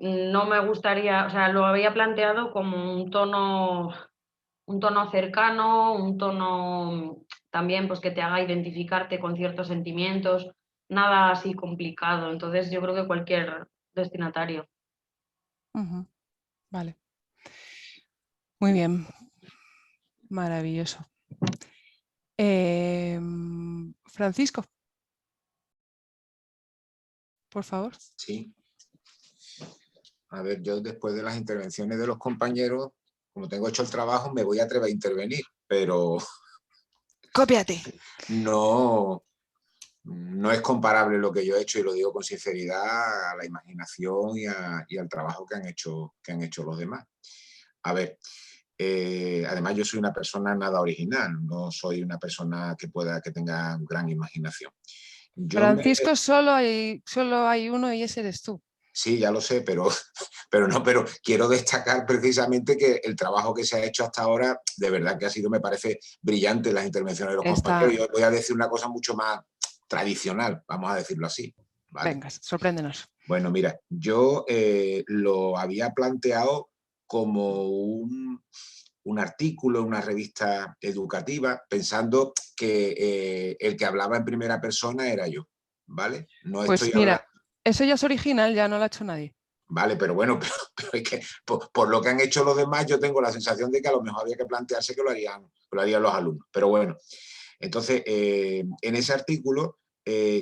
Speaker 15: no me gustaría, o sea, lo había planteado como un tono cercano, un tono también pues que te haga identificarte con ciertos sentimientos, nada así complicado. Entonces yo creo que cualquier destinatario.
Speaker 1: Vale. Muy bien. Maravilloso. Francisco. Por favor.
Speaker 8: Sí. A ver, yo después de las intervenciones de los compañeros, como tengo hecho el trabajo, me voy a atrever a intervenir, pero...
Speaker 1: ¡Cópiate!
Speaker 8: No no es comparable lo que yo he hecho, y lo digo con sinceridad, a la imaginación y al trabajo que han hecho los demás. A ver, además yo soy una persona nada original, no soy una persona que tenga gran imaginación.
Speaker 1: Francisco, solo hay uno y ese eres tú.
Speaker 8: Sí, ya lo sé, pero quiero destacar precisamente que el trabajo que se ha hecho hasta ahora, de verdad que ha sido, me parece, brillante, las intervenciones de los compañeros. Yo voy a decir una cosa mucho más tradicional, vamos a decirlo así. ¿Vale?
Speaker 1: Venga, sorpréndenos.
Speaker 8: Bueno, mira, yo lo había planteado como un artículo en una revista educativa, pensando que el que hablaba en primera persona era yo, ¿vale? No
Speaker 1: pues
Speaker 8: estoy
Speaker 1: mira,
Speaker 8: hablando...
Speaker 1: Eso ya es original, ya no lo ha hecho nadie.
Speaker 8: Vale, pero bueno, pero es que por lo que han hecho los demás, yo tengo la sensación de que a lo mejor había que plantearse que lo harían los alumnos. Pero bueno, entonces, en ese artículo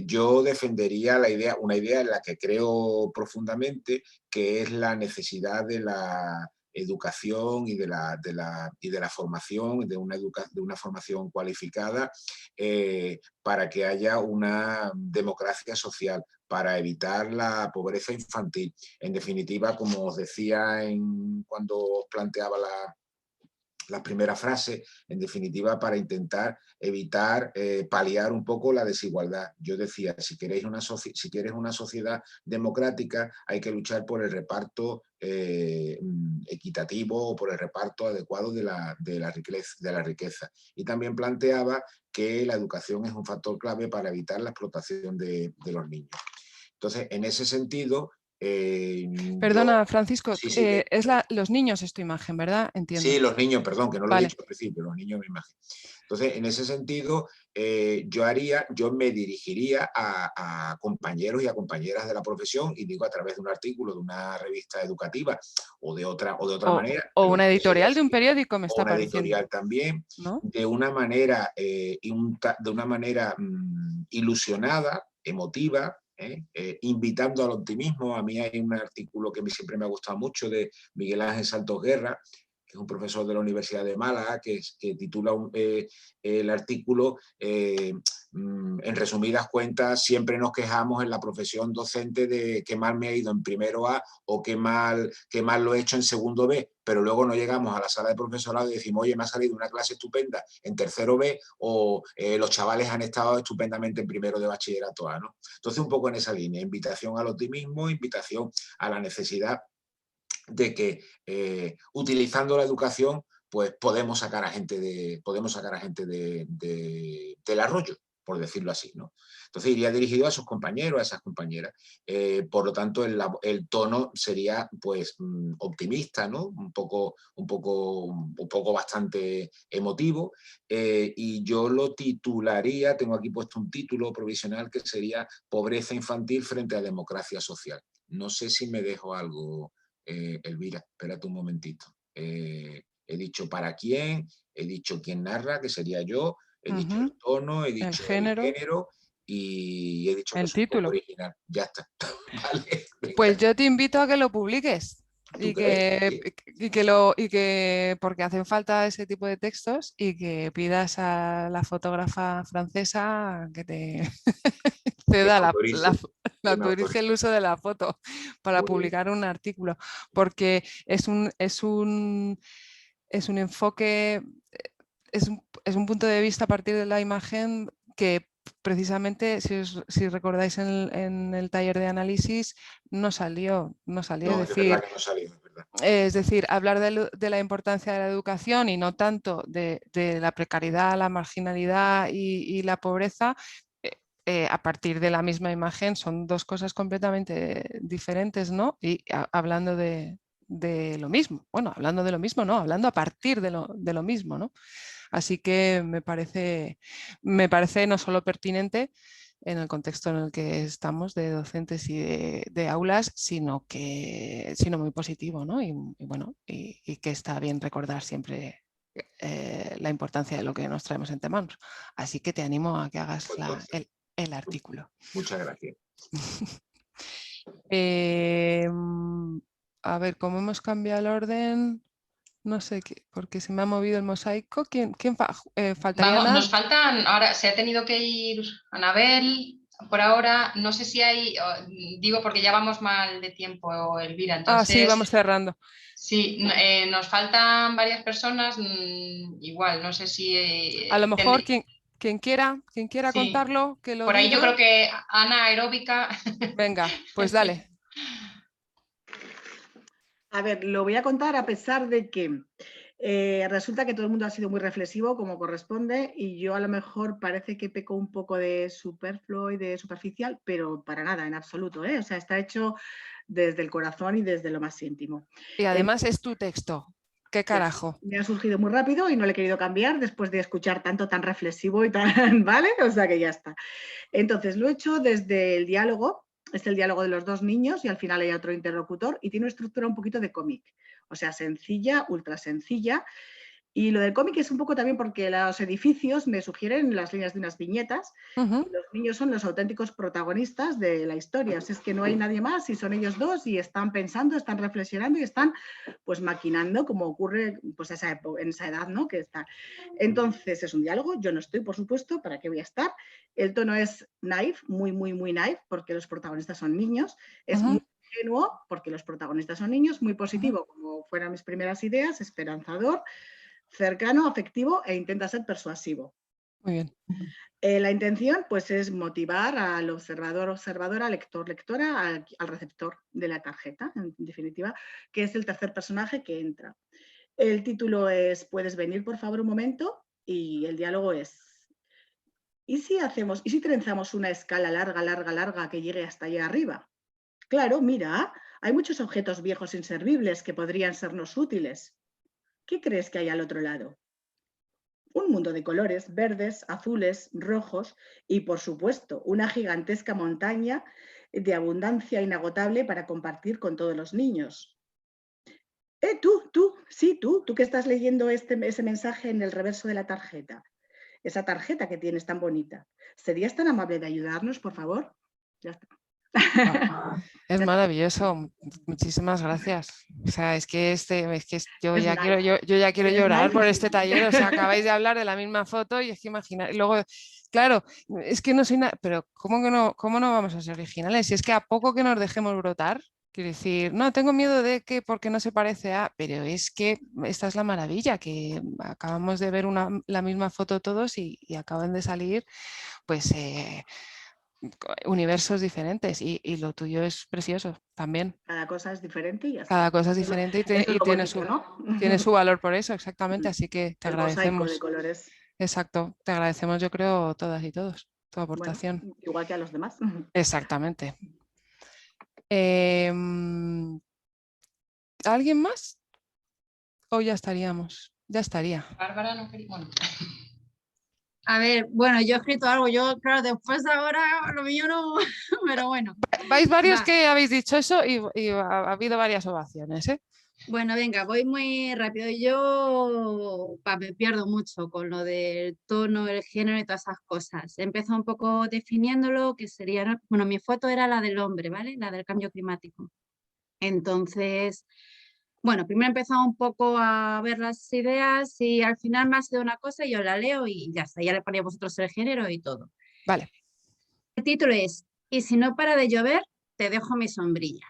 Speaker 8: yo defendería una idea en la que creo profundamente, que es la necesidad de la educación y de la formación, de una formación cualificada, para que haya una democracia social, para evitar la pobreza infantil. En definitiva, como os decía cuando os planteaba la primera frase, en definitiva, para intentar evitar, paliar un poco la desigualdad. Yo decía, si quieres una sociedad democrática, hay que luchar por el reparto equitativo, o por el reparto adecuado de la riqueza. Y también planteaba que la educación es un factor clave para evitar la explotación de los niños. Entonces, en ese sentido...
Speaker 1: Perdona, Francisco,
Speaker 8: sí,
Speaker 1: es los niños es tu imagen, ¿verdad? Entiendo.
Speaker 8: Sí, los niños, perdón, que no lo he dicho al principio, los niños es mi imagen. Entonces, en ese sentido, yo me dirigiría a compañeros y a compañeras de la profesión, y digo, a través de un artículo de una revista educativa o de otra manera.
Speaker 1: O una editorial de un periódico, me está pareciendo.
Speaker 8: Una editorial también, ¿no? De una manera, ilusionada, emotiva, invitando al optimismo. A mí hay un artículo que siempre me ha gustado mucho, de Miguel Ángel Santos Guerra, que es un profesor de la Universidad de Málaga, que titula el artículo, en resumidas cuentas, siempre nos quejamos en la profesión docente de qué mal me ha ido en primero A o qué mal lo he hecho en segundo B, pero luego no llegamos a la sala de profesorado y decimos, oye, me ha salido una clase estupenda en tercero B, o los chavales han estado estupendamente en primero de bachillerato A, ¿no? Entonces, un poco en esa línea, invitación al optimismo, invitación a la necesidad de que utilizando la educación, pues podemos sacar a gente del arroyo, por decirlo así, ¿no? Entonces iría dirigido a esos compañeros, a esas compañeras. Por lo tanto, el tono sería, pues, optimista, ¿no? Un poco bastante emotivo, y yo lo titularía, tengo aquí puesto un título provisional, que sería Pobreza infantil frente a democracia social. No sé si me dejo algo, Elvira, espérate un momentito. He dicho para quién, he dicho quién narra, que sería yo, he dicho el tono, he dicho el género y he dicho que es un poco original. Ya está. Vale.
Speaker 1: Pues yo te invito a que lo publiques. Porque hacen falta ese tipo de textos, y que pidas a la fotógrafa francesa que te ceda la autorice el uso de la foto para publicar un artículo, porque es un enfoque, es un punto de vista a partir de la imagen que precisamente, si recordáis, en el taller de análisis no salió. Es decir, hablar de la importancia de la educación y no tanto de la precariedad, la marginalidad y la pobreza, a partir de la misma imagen, son dos cosas completamente diferentes, ¿no? Y hablando de lo mismo. Bueno, hablando de lo mismo, no, hablando a partir de lo mismo, ¿no? Así que me parece no solo pertinente en el contexto en el que estamos de docentes y de aulas, sino muy positivo, ¿no? Y que está bien recordar siempre la importancia de lo que nos traemos entre manos. Así que te animo a que hagas el artículo.
Speaker 8: Muchas gracias.
Speaker 1: A ver, ¿cómo hemos cambiado el orden? No sé qué, porque se me ha movido el mosaico. ¿Quién faltaría?
Speaker 3: Vamos, nos faltan, ahora se ha tenido que ir Anabel, por ahora, no sé si hay, digo porque ya vamos mal de tiempo, Elvira, entonces...
Speaker 1: sí, vamos cerrando.
Speaker 3: Sí, nos faltan varias personas, igual, no sé si...
Speaker 1: a lo mejor quien quiera
Speaker 3: sí.
Speaker 1: contarlo, que lo
Speaker 3: por ahí
Speaker 1: diga.
Speaker 3: yo creo que Ana Aeróbica...
Speaker 1: Venga, pues dale.
Speaker 13: A ver, lo voy a contar a pesar de que resulta que todo el mundo ha sido muy reflexivo como corresponde y yo a lo mejor parece que peco un poco de superfluo y de superficial, pero para nada, en absoluto, ¿eh? O sea, está hecho desde el corazón y desde lo más íntimo.
Speaker 1: Y además es tu texto. ¿Qué carajo?
Speaker 13: Pues me ha surgido muy rápido y no le he querido cambiar después de escuchar tanto tan reflexivo y tan, ¿vale? O sea que ya está. Entonces, lo he hecho desde el diálogo. Es el diálogo de los dos niños y al final hay otro interlocutor y tiene una estructura un poquito de cómic, o sea, sencilla, ultra sencilla. Y lo del cómic es un poco también porque los edificios me sugieren las líneas de unas viñetas. Y los niños son los auténticos protagonistas de la historia. O sea, es que no hay nadie más y son ellos dos y están pensando, están reflexionando y están pues maquinando como ocurre pues en esa edad, ¿no? Que está. Entonces es un diálogo, yo no estoy, por supuesto, ¿para qué voy a estar? El tono es naive, muy, muy, muy naive, porque los protagonistas son niños. Es muy ingenuo, porque los protagonistas son niños, muy positivo, como fueran mis primeras ideas, esperanzador, cercano, afectivo e intenta ser persuasivo.
Speaker 1: Muy bien.
Speaker 13: La intención pues, es motivar al observador, observadora, al lector, lectora, al receptor de la tarjeta, en definitiva, que es el tercer personaje que entra. El título es ¿puedes venir por favor un momento? Y el diálogo es ¿y si trenzamos una escala larga, larga, larga que llegue hasta allá arriba? Claro, mira, hay muchos objetos viejos inservibles que podrían sernos útiles. ¿Qué crees que hay al otro lado? Un mundo de colores, verdes, azules, rojos y, por supuesto, una gigantesca montaña de abundancia inagotable para compartir con todos los niños. Tú que estás leyendo ese mensaje en el reverso de la tarjeta. Esa tarjeta que tienes tan bonita. ¿Serías tan amable de ayudarnos, por favor? Ya está.
Speaker 1: Es maravilloso, muchísimas gracias. O sea, yo ya quiero llorar por este taller. O sea, acabáis de hablar de la misma foto y es que imaginar. Luego, claro, es que no soy nada, pero ¿cómo no vamos a ser originales? Si es que a poco que nos dejemos brotar, quiero decir, no, tengo miedo de que porque no se parece a, pero es que esta es la maravilla, que acabamos de ver la misma foto todos y acaban de salir, pues. Universos diferentes y lo tuyo es precioso también.
Speaker 13: Cada cosa es diferente y ya está.
Speaker 1: Cada cosa es diferente y tiene su valor por eso, exactamente, así que te agradecemos.
Speaker 13: De colores.
Speaker 1: Exacto, te agradecemos yo creo todas y todos tu aportación.
Speaker 13: Bueno, igual que a los demás.
Speaker 1: Exactamente. ¿Alguien más? ¿O ya estaríamos? Ya estaría.
Speaker 3: Bárbara no quería... Bueno.
Speaker 6: A ver, bueno, yo he escrito algo, yo, claro, después de ahora lo mío no, pero bueno.
Speaker 1: Vais varios que habéis dicho eso y ha habido varias ovaciones, ¿eh?
Speaker 6: Bueno, venga, voy muy rápido. Yo me pierdo mucho con lo del tono, el género y todas esas cosas. He empezado un poco definiéndolo, que sería, bueno, mi foto era la del hombre, ¿vale? La del cambio climático. Entonces... Bueno, primero he empezado un poco a ver las ideas y al final me ha sido una cosa y yo la leo y ya está, ya le ponía a vosotros el género y todo.
Speaker 1: Vale.
Speaker 6: El título es ¿y si no para de llover, te dejo mi sombrilla?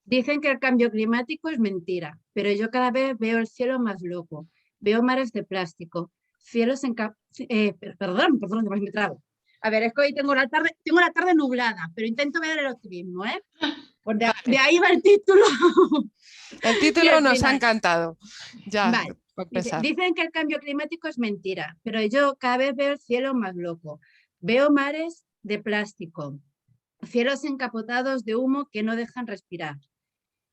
Speaker 6: Dicen que el cambio climático es mentira, pero yo cada vez veo el cielo más loco. Veo mares de plástico, cielos perdón, me trago. A ver, es que hoy tengo la tarde nublada, pero intento ver el optimismo, ¿eh? Pues de ahí va el título.
Speaker 1: El título nos ha encantado. Ya,
Speaker 6: vale. Dicen que el cambio climático es mentira, pero yo cada vez veo el cielo más loco. Veo mares de plástico, cielos encapotados de humo que no dejan respirar,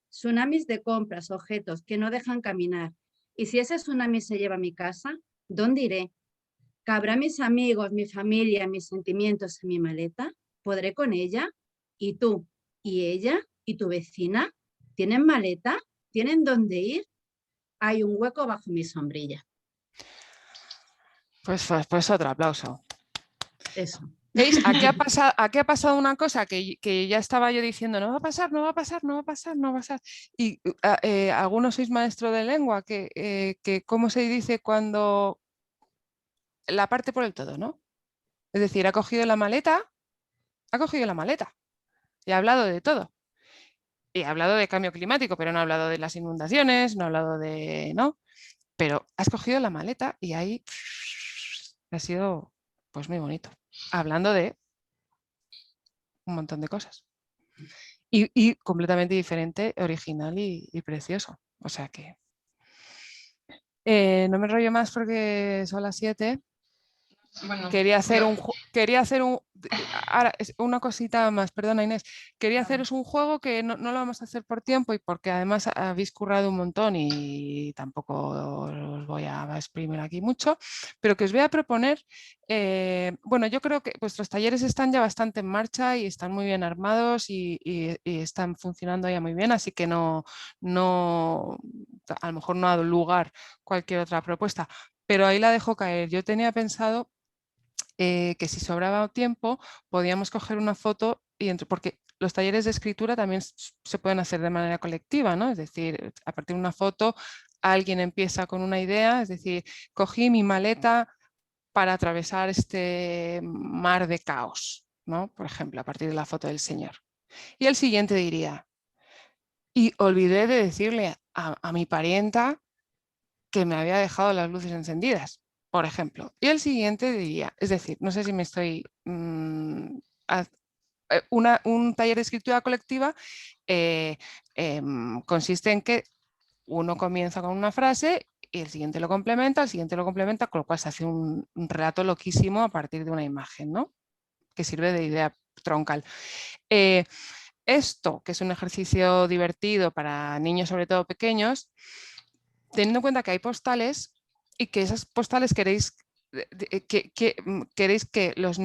Speaker 6: tsunamis de compras, objetos que no dejan caminar. Y si ese tsunami se lleva a mi casa, ¿dónde iré? ¿Cabrá mis amigos, mi familia, mis sentimientos en mi maleta? ¿Podré con ella? ¿Y tú? ¿Y ella? ¿Y tu vecina? ¿Tienen maleta? ¿Tienen dónde ir? Hay un hueco bajo mi sombrilla.
Speaker 1: Pues otro aplauso.
Speaker 6: Eso.
Speaker 1: ¿Veis? Aquí ha pasado una cosa que ya estaba yo diciendo, no va a pasar, no va a pasar, no va a pasar, no va a pasar. Y algunos sois maestro de lengua, que ¿cómo se dice cuando la parte por el todo, ¿no? Es decir, ha cogido la maleta y ha hablado de todo. Y ha hablado de cambio climático, pero no ha hablado de las inundaciones, no ha hablado de... ¿no? Pero has cogido la maleta y ahí ha sido pues muy bonito. Hablando de un montón de cosas. Y completamente diferente, original y precioso. O sea que... no me enrollo más porque son las 7.
Speaker 3: Bueno,
Speaker 1: quería hacer ahora, una cosita más, perdona Inés, quería haceros un juego que no lo vamos a hacer por tiempo y porque además habéis currado un montón y tampoco os voy a exprimir aquí mucho, pero que os voy a proponer, bueno, yo creo que vuestros talleres están ya bastante en marcha y están muy bien armados y están funcionando ya muy bien, así que no, a lo mejor no ha dado lugar cualquier otra propuesta, pero ahí la dejo caer. Yo tenía pensado que si sobraba tiempo podíamos coger una foto porque los talleres de escritura también se pueden hacer de manera colectiva, ¿no? Es decir, a partir de una foto alguien empieza con una idea, es decir, cogí mi maleta para atravesar este mar de caos, ¿no? Por ejemplo, a partir de la foto del señor. Y el siguiente diría, y olvidé de decirle a mi parienta que me había dejado las luces encendidas, por ejemplo. Y el siguiente diría, es decir, no sé si me estoy... un taller de escritura colectiva consiste en que uno comienza con una frase y el siguiente lo complementa, con lo cual se hace un relato loquísimo a partir de una imagen, ¿no? Que sirve de idea troncal. Esto, que es un ejercicio divertido para niños, sobre todo pequeños, teniendo en cuenta que hay postales y que esas postales queréis que los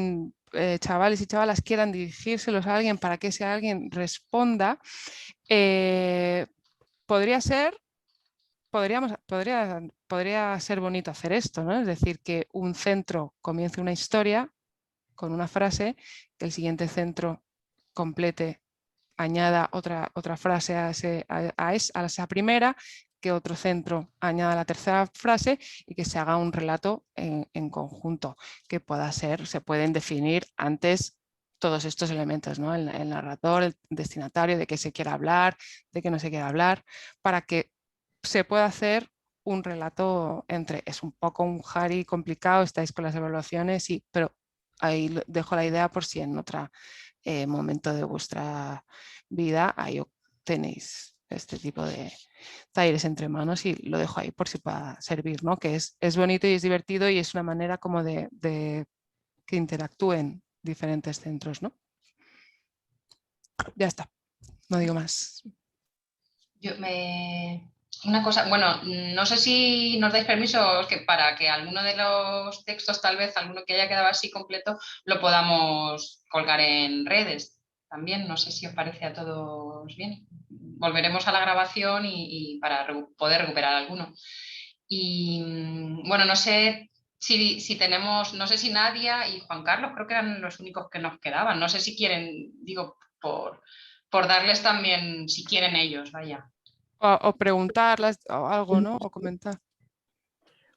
Speaker 1: chavales y chavalas quieran dirigírselos a alguien para que ese alguien responda, podría ser bonito hacer esto, ¿no? Es decir, que un centro comience una historia con una frase, que el siguiente centro complete, añada otra frase a esa primera, que otro centro añada la tercera frase y que se haga un relato en conjunto, que se pueden definir antes todos estos elementos, ¿no? El narrador, el destinatario, de qué se quiera hablar, de qué no se quiera hablar, para que se pueda hacer un relato es un poco un jari complicado, estáis con las evaluaciones, pero ahí dejo la idea por si en otro momento de vuestra vida ahí tenéis este tipo de talleres entre manos y lo dejo ahí por si pueda servir, ¿no? Que es bonito y es divertido y es una manera como de que interactúen diferentes centros, ¿no? Ya está, no digo más.
Speaker 3: Una cosa, bueno, no sé si nos dais permiso para que alguno de los textos, tal vez alguno que haya quedado así completo, lo podamos colgar en redes también. No sé si os parece a todos bien. Volveremos a la grabación y para poder recuperar alguno. Y bueno, no sé si tenemos, no sé si Nadia y Juan Carlos, creo que eran los únicos que nos quedaban. No sé si quieren, digo, por darles también, si quieren ellos, vaya.
Speaker 1: O preguntarlas o algo, ¿no? O comentar.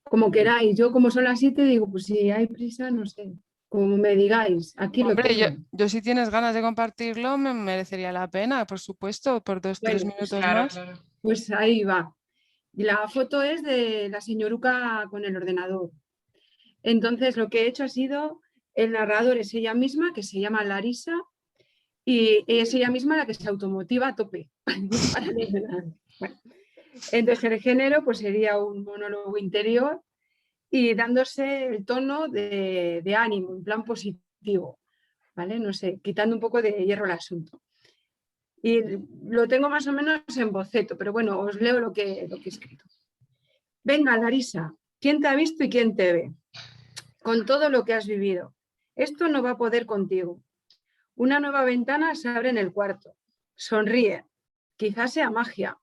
Speaker 20: Como queráis. Yo, como son las 7, digo, pues si hay prisa, no sé. Como me digáis, aquí lo tengo.
Speaker 1: Yo si tienes ganas de compartirlo, me merecería la pena, por supuesto, por 2-3 minutos más.
Speaker 3: Claro.
Speaker 20: Pues ahí va. Y la foto es de la señoruca con el ordenador. Entonces, lo que he hecho ha sido, el narrador es ella misma, que se llama Larisa, y es ella misma la que se automotiva a tope. Bueno, entonces, el género pues sería un monólogo interior y dándose el tono de ánimo, en plan positivo, ¿vale? No sé, quitando un poco de hierro al asunto. Y lo tengo más o menos en boceto, pero bueno, os leo lo que he escrito. Venga, Larisa, ¿quién te ha visto y quién te ve? Con todo lo que has vivido. Esto no va a poder contigo. Una nueva ventana se abre en el cuarto. Sonríe. Quizás sea magia.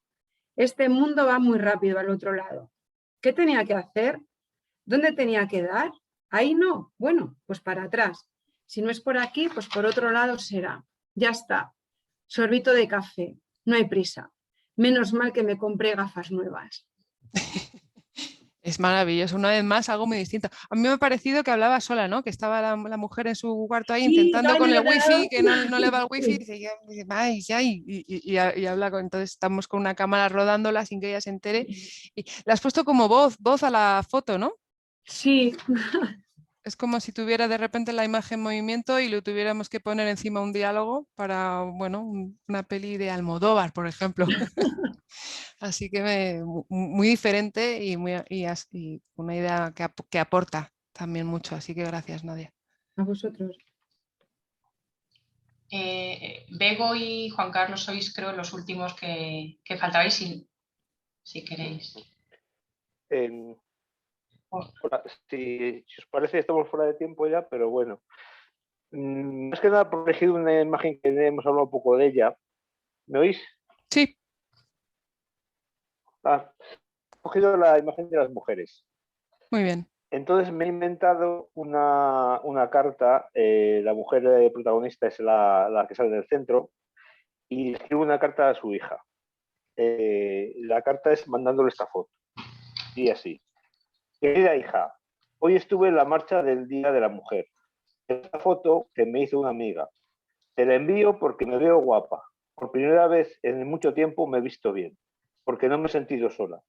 Speaker 20: Este mundo va muy rápido al otro lado. ¿Qué tenía que hacer? ¿Dónde tenía que dar? Ahí no. Bueno, pues para atrás. Si no es por aquí, pues por otro lado será. Ya está. Sorbito de café. No hay prisa. Menos mal que me compré gafas nuevas.
Speaker 1: Es maravilloso, una vez más algo muy distinto. A mí me ha parecido que hablaba sola, ¿no? Que estaba la mujer en su cuarto ahí intentando con el wifi, que no le va el wifi, y dice, ay, ay, y habla entonces estamos con una cámara rodándola sin que ella se entere. Y le has puesto como voz a la foto, ¿no?
Speaker 20: Sí.
Speaker 1: Es como si tuviera de repente la imagen en movimiento y le tuviéramos que poner encima un diálogo para, bueno, una peli de Almodóvar, por ejemplo. Así que muy diferente y una idea que aporta también mucho. Así que gracias, Nadia.
Speaker 20: A vosotros.
Speaker 3: Bego y Juan Carlos sois, creo, los últimos que faltabais, si queréis.
Speaker 17: Si os parece, estamos fuera de tiempo ya, pero bueno. Más que nada, por elegir una imagen que hemos hablado un poco de ella. ¿Me oís?
Speaker 1: Sí.
Speaker 17: He cogido la imagen de las mujeres.
Speaker 1: Muy bien.
Speaker 17: Entonces me he inventado una carta. La mujer protagonista es la que sale del centro y escribo una carta a su hija. La carta es mandándole esta foto. Y así. Querida hija, hoy estuve en la marcha del Día de la Mujer. Esta foto que me hizo una amiga. Te la envío porque me veo guapa. Por primera vez en mucho tiempo me he visto bien, porque no me he sentido sola.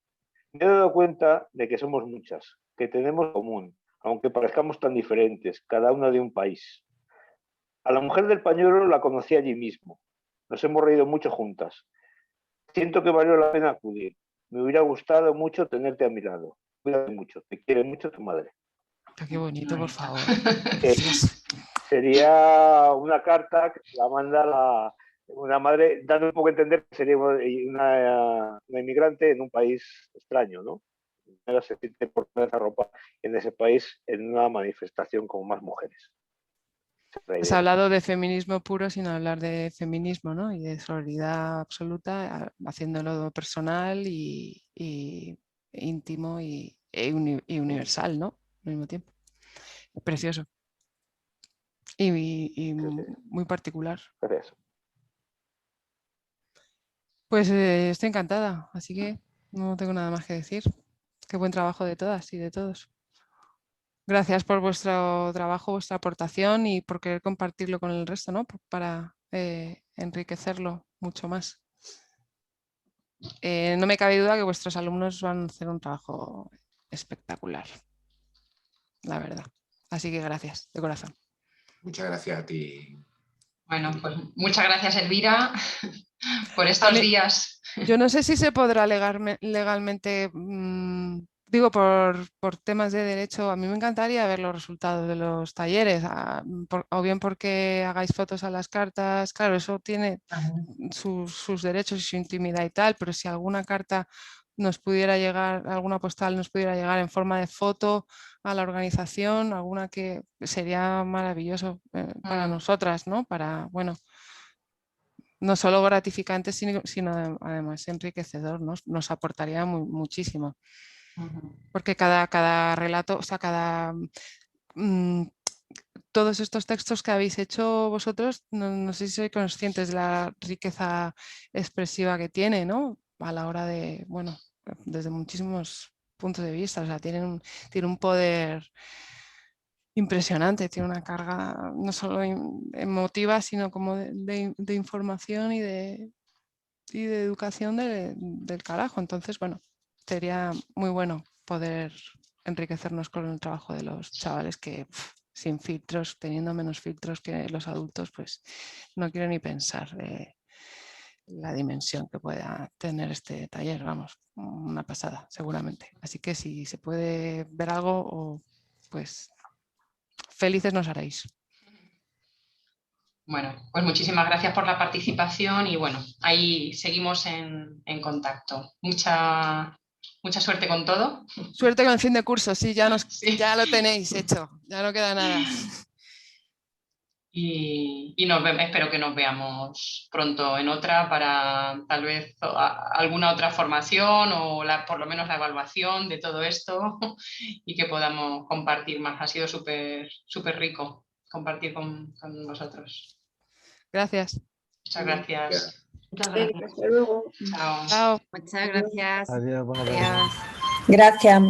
Speaker 17: Me he dado cuenta de que somos muchas, que tenemos en común, aunque parezcamos tan diferentes, cada una de un país. A la mujer del pañuelo la conocí allí mismo. Nos hemos reído mucho juntas. Siento que valió la pena acudir. Me hubiera gustado mucho tenerte a mi lado. Cuídate mucho, te quiere mucho tu madre.
Speaker 1: Qué bonito, por favor.
Speaker 17: Sería una carta que la manda una madre, dando un poco a entender que sería una inmigrante en un país extraño, ¿no? Se siente por poner esa ropa en ese país en una manifestación con más mujeres.
Speaker 1: Has hablado de feminismo puro sin hablar de feminismo, ¿no? Y de sororidad absoluta, haciéndolo personal y íntimo y universal, ¿no? Al mismo tiempo. Precioso. Y muy particular.
Speaker 17: Gracias.
Speaker 1: Pues estoy encantada, así que no tengo nada más que decir. Qué buen trabajo de todas y de todos. Gracias por vuestro trabajo, vuestra aportación y por querer compartirlo con el resto, ¿no? Para enriquecerlo mucho más. No me cabe duda que vuestros alumnos van a hacer un trabajo espectacular, la verdad. Así que gracias, de corazón.
Speaker 8: Muchas gracias a ti.
Speaker 3: Bueno, pues muchas gracias, Elvira, por estos días.
Speaker 1: Yo no sé si se podrá legalmente, digo, por temas de derecho, a mí me encantaría ver los resultados de los talleres, o bien porque hagáis fotos a las cartas, claro, eso tiene sus derechos y su intimidad y tal, pero si alguna carta nos pudiera llegar, alguna postal nos pudiera llegar en forma de foto a la organización, alguna que sería maravilloso para nosotras, ¿no? Para, bueno, no solo gratificante, sino además enriquecedor, ¿no? Nos aportaría muchísimo. Porque cada relato, o sea, todos estos textos que habéis hecho vosotros, no sé si sois conscientes de la riqueza expresiva que tiene, ¿no? A la hora de, bueno, desde muchísimos puntos de vista, o sea, tiene un poder impresionante, tiene una carga no solo emotiva, sino como de información y de educación del carajo. Entonces, bueno, sería muy bueno poder enriquecernos con el trabajo de los chavales que sin filtros, teniendo menos filtros que los adultos, pues no quiero ni pensar de la dimensión que pueda tener este taller. Vamos, una pasada, seguramente. Así que si se puede ver algo, pues felices nos haréis.
Speaker 3: Bueno, pues muchísimas gracias por la participación y bueno, ahí seguimos en contacto. Mucha suerte con todo.
Speaker 1: Suerte con el fin de curso, sí, ya lo tenéis hecho, ya no queda nada.
Speaker 3: Y espero que nos veamos pronto en otra para tal vez alguna otra formación o por lo menos la evaluación de todo esto y que podamos compartir más. Ha sido súper rico. compartir con vosotros.
Speaker 1: Gracias.
Speaker 3: Muchas gracias.
Speaker 15: Muchas gracias.
Speaker 10: Hasta luego.
Speaker 3: Chao.
Speaker 1: Chao.
Speaker 6: Muchas gracias.
Speaker 19: Adiós, buenas tardes.
Speaker 6: Adiós.
Speaker 14: Gracias.